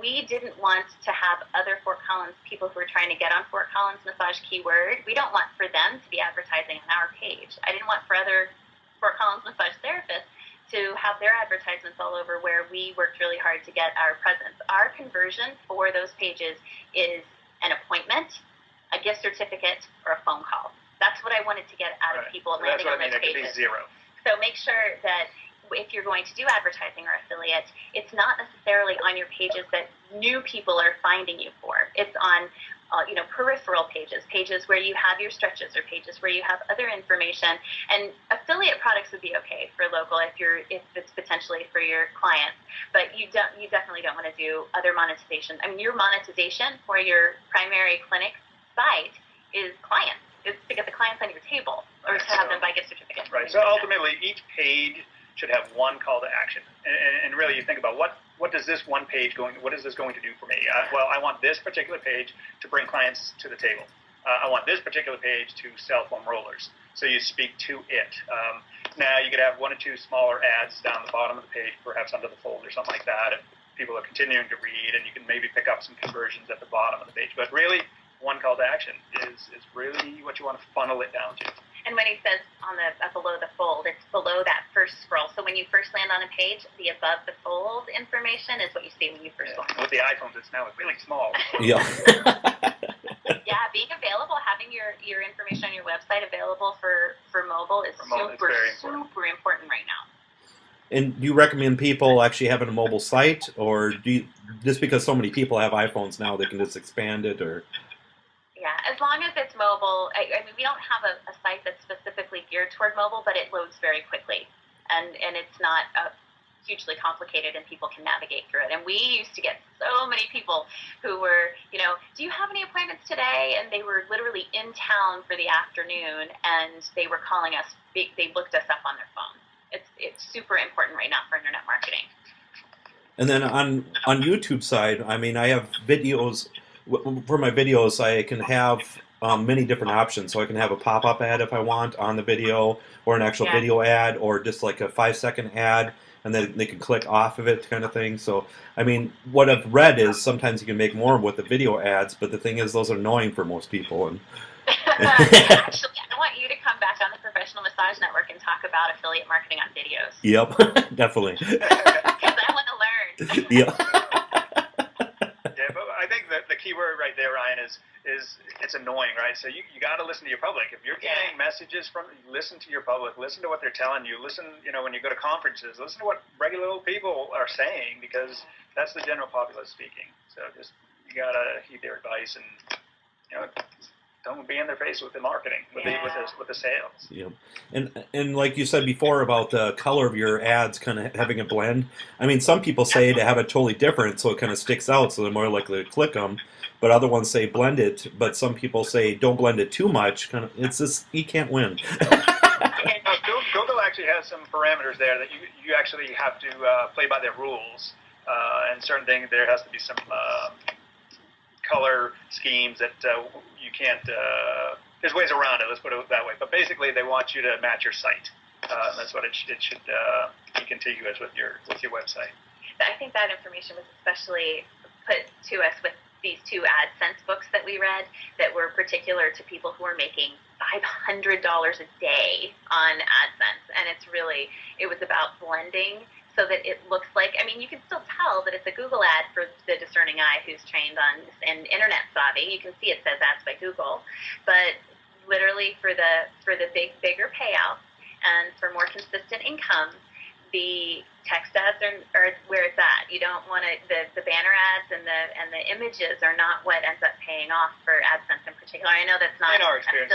we didn't want to have other Fort Collins people who were trying to get on Fort Collins massage keyword. We don't want for them to be advertising on our page. I didn't want for other Fort Collins massage therapists to have their advertisements all over where we worked really hard to get our presence. Our conversion for those pages is an appointment, a gift certificate, or a phone call. That's what I wanted to get out of people landing on those pages. It could be 0. So make sure that if you're going to do advertising or affiliate, it's not necessarily on your pages that new people are finding you for. It's on peripheral pages where you have your stretches, or pages where you have other information. And affiliate products would be okay for local if it's potentially for your clients, but you definitely don't want to do other monetization. I mean, your monetization for your primary clinic site is clients. Is to get the clients on your table, or to have them buy gift certificates. Right. So ultimately, each page should have one call to action, and really, you think about what does this one page what is this going to do for me? Well, I want this particular page to bring clients to the table. I want this particular page to sell foam rollers. So you speak to it. Now you could have 1 or 2 smaller ads down the bottom of the page, perhaps under the fold or something like that, if people are continuing to read, and you can maybe pick up some conversions at the bottom of the page. But really, one call to action is really what you want to funnel it down to. And when he says below the fold, it's below that first scroll. So when you first land on a page, the above the fold information is what you see when you first go. With the iPhones, it's now really small. Yeah. Yeah, being available, having your information on your website available for mobile is super important right now. And do you recommend people actually having a mobile site, or just because so many people have iPhones now, they can just expand it, or? Yeah, as long as it's mobile. I mean, we don't have a site that's specifically geared toward mobile, but it loads very quickly, and it's not hugely complicated, and people can navigate through it. And we used to get so many people who were, do you have any appointments today? And they were literally in town for the afternoon, and they were calling us. They looked us up on their phone. It's super important right now for internet marketing. And then on YouTube side, I mean, I have videos. For my videos, I can have many different options. So I can have a pop-up ad if I want on the video, or an actual video ad, or just like a 5-second ad, and then they can click off of it, kind of thing. So, I mean, what I've read is sometimes you can make more with the video ads, but the thing is, those are annoying for most people. And actually, I want you to come back on the Professional Massage Network and talk about affiliate marketing on videos. Yep, definitely. Because I want to learn. Yeah. Yeah, but I think that the key word right there, Ryan, is it's annoying, right? So you got to listen to your public. If you're getting messages listen to your public. Listen to what they're telling you. Listen, when you go to conferences, listen to what regular old people are saying, because that's the general populace speaking. So you got to heed their advice, and don't be in their face with the marketing, with the sales. Yeah, and like you said before about the color of your ads kind of having a blend. I mean, some people say to have it totally different, so it kind of sticks out, so they're more likely to click them. But other ones say blend it. But some people say don't blend it too much. Kind of, it's just, you can't win. Google actually has some parameters there that you actually have to play by their rules, and certain things there has to be some color schemes that you can't. There's ways around it. Let's put it that way. But basically, they want you to match your site. That's what it should be contiguous with your website. I think that information was especially put to us with these two AdSense books that we read that were particular to people who are making $500 a day on AdSense. And it was about blending so that it looks like, I mean, you can still tell that it's a Google ad for the discerning eye who's trained on and internet savvy. You can see it says ads by Google, but literally for the bigger payouts and for more consistent income, the text ads are where it's at. You don't want to, the banner ads and the images are not what ends up paying off for AdSense in particular. I know that's not in our experience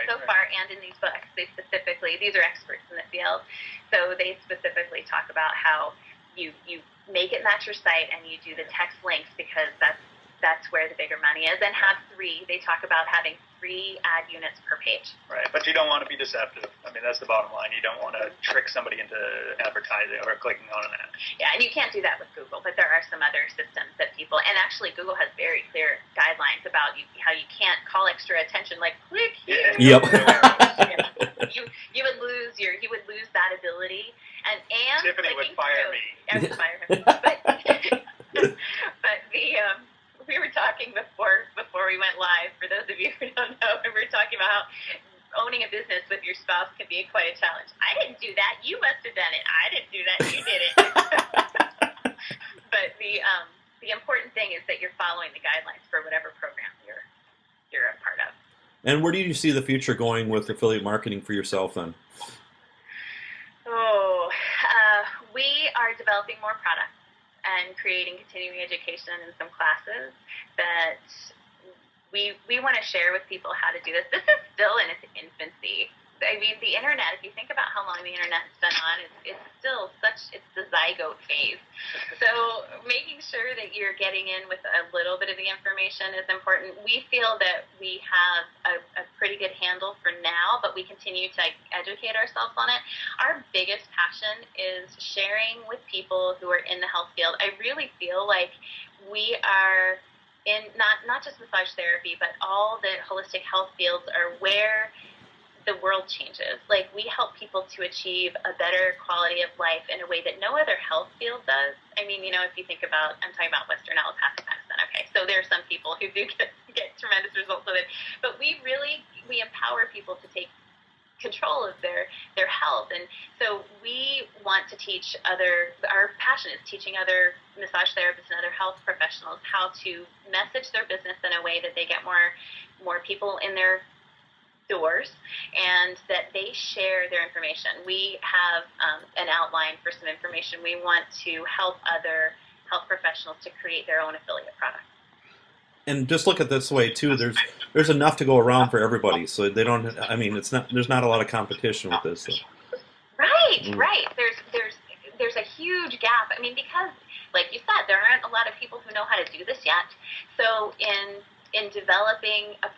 so far, and in these books, these are experts in the field, so they specifically talk about how you make it match your site and you do the text links because that's where the bigger money is, and they talk about having 3 ad units per page. Right, but you don't want to be deceptive. I mean, that's the bottom line. You don't want to trick somebody into advertising or clicking on an ad. Yeah, and you can't do that with Google, but there are some other systems that people, and actually Google has very clear guidelines about how you can't call extra attention, like click here. Yep. you would lose that ability, and Tiffany would fire me. I would fire him. But we were talking before we went live. For those of you who don't know, we were talking about how owning a business with your spouse can be quite a challenge. I didn't do that. You must have done it. I didn't do that. You did it. But the important thing is that you're following the guidelines for whatever program you're a part of. And where do you see the future going with affiliate marketing for yourself then? We are developing more products and creating continuing education in some classes that we want to share with people how to do this. This is still in its infancy. I mean, the internet, if you think about how long the internet's been on, it's still it's the zygote phase. So making sure that you're getting in with a little bit of the information is important. We feel that we have a pretty good handle for now, but we continue to educate ourselves on it. Our biggest passion is sharing with people who are in the health field. I really feel like we are in not just massage therapy, but all the holistic health fields are where the world changes. Like, we help people to achieve a better quality of life in a way that no other health field does. I mean, if you think about, I'm talking about Western allopathic medicine, okay, so there are some people who do get tremendous results with it, but we empower people to take control of their health, and so we want to teach our passion is teaching other massage therapists and other health professionals how to message their business in a way that they get more people in their doors, and that they share their information. We have an outline for some information. We want to help other health professionals to create their own affiliate products. And just look at it this way too. There's enough to go around for everybody. So they don't. I mean, there's not a lot of competition with this. So. Right. There's a huge gap. I mean, because, like you said, there aren't a lot of people who know how to do this yet. So in developing a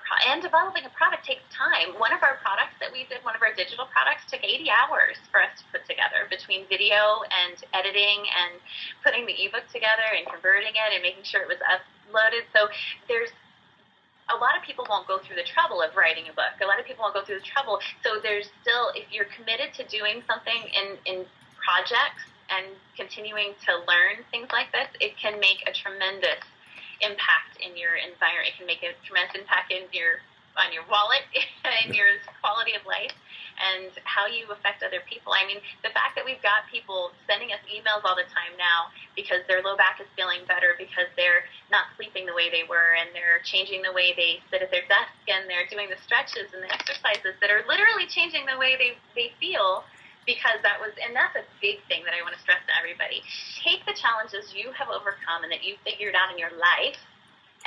product takes time. One of our products that we did, one of our digital products, took 80 hours for us to put together, between video and editing and putting the ebook together and converting it and making sure it was uploaded. So there's a lot of people won't go through the trouble of writing a book. A lot of people won't go through the trouble. So there's still, if you're committed to doing something in projects and continuing to learn things like this, it can make a tremendous impact in your environment. It can make a tremendous impact on your wallet and your quality of life and how you affect other people. I mean, the fact that we've got people sending us emails all the time now because their low back is feeling better, because they're not sleeping the way they were, and they're changing the way they sit at their desk, and they're doing the stretches and the exercises that are literally changing the way they feel. Because that's a big thing that I want to stress to everybody. Take the challenges you have overcome and that you've figured out in your life,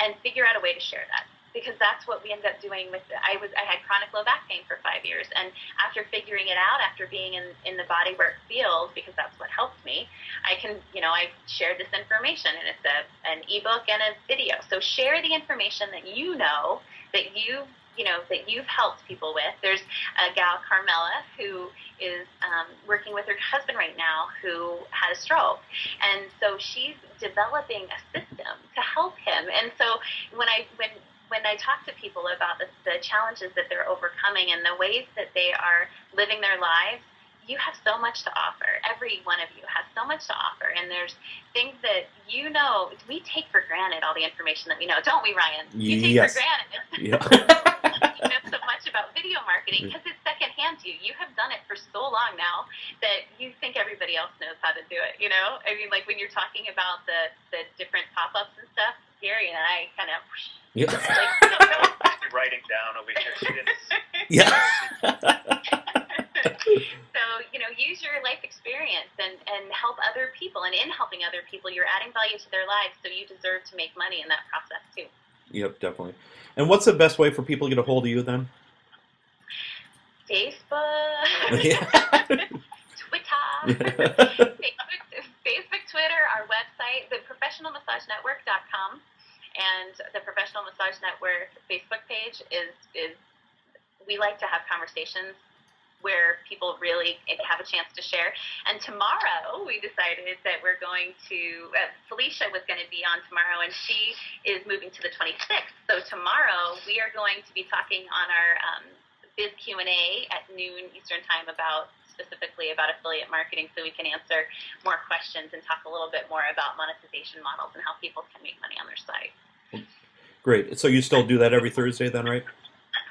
and figure out a way to share that. Because that's what we ended up doing with I had chronic low back pain for 5 years, and after figuring it out, after being in the bodywork field, because that's what helped me, I shared this information, and it's an ebook and a video. So share the information that you know, that you that you've helped people with. There's a gal, Carmela, who is working with her husband right now who had a stroke. And so she's developing a system to help him. And so when I talk to people about the challenges that they're overcoming and the ways that they are living their lives, you have so much to offer. Every one of you has so much to offer. And there's things that we take for granted all the information that we know, don't we, Ryan? You take Yes. for granted. Yeah. You know so much about video marketing because it's secondhand to you. You have done it for so long now that you think everybody else knows how to do it, I mean, like when you're talking about the different pop-ups and stuff, Gary and I kind of writing down over here. She didn't. Yeah. So, use your life experience and help other people. And in helping other people, you're adding value to their lives, so you deserve to make money in that process too. Yep, definitely. And what's the best way for people to get a hold of you then? Facebook, Twitter, Facebook, Twitter, our website, theprofessionalmassagenetwork.com, and the Professional Massage Network Facebook page is we like to have conversations where people really have a chance to share. And tomorrow, we decided that we're going to, Felicia was going to be on tomorrow, and she is moving to the 26th. So tomorrow, we are going to be talking on our Biz Q&A at noon Eastern Time specifically about affiliate marketing, so we can answer more questions and talk a little bit more about monetization models and how people can make money on their site. Great. So you still do that every Thursday then, right?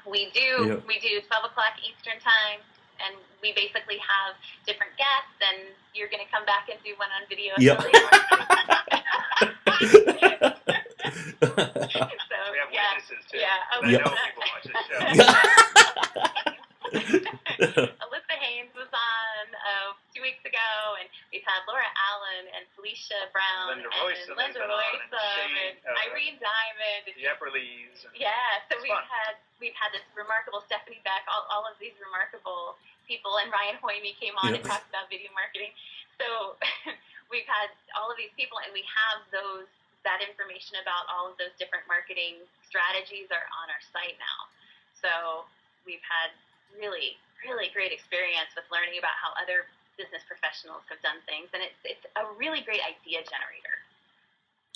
We do. Yeah. We do 12 o'clock Eastern Time. And we basically have different guests, and you're going to come back and do one on video. Yep. So, we have witnesses, too. Yeah. I know people watch this show. Alyssa Haynes was on 2 weeks ago, and we've had Laura Allen and Felicia Brown Linda and Linda Royce and Irene Diamond. The Epperleys. Yeah, so we've had this remarkable Stephanie Beck, all of these remarkable people, and Ryan Hoyme came on and talked about video marketing. So we've had all of these people, and we have that information about all of those different marketing strategies are on our site now. So we've had really, really great experience with learning about how other business professionals have done things, and it's a really great idea generator.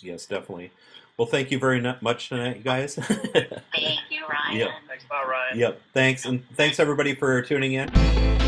Yes, definitely. Well, thank you very much tonight, guys. Thank you, Ryan. Yep. Thanks a lot, Ryan. Yep. Thanks, and thanks everybody for tuning in.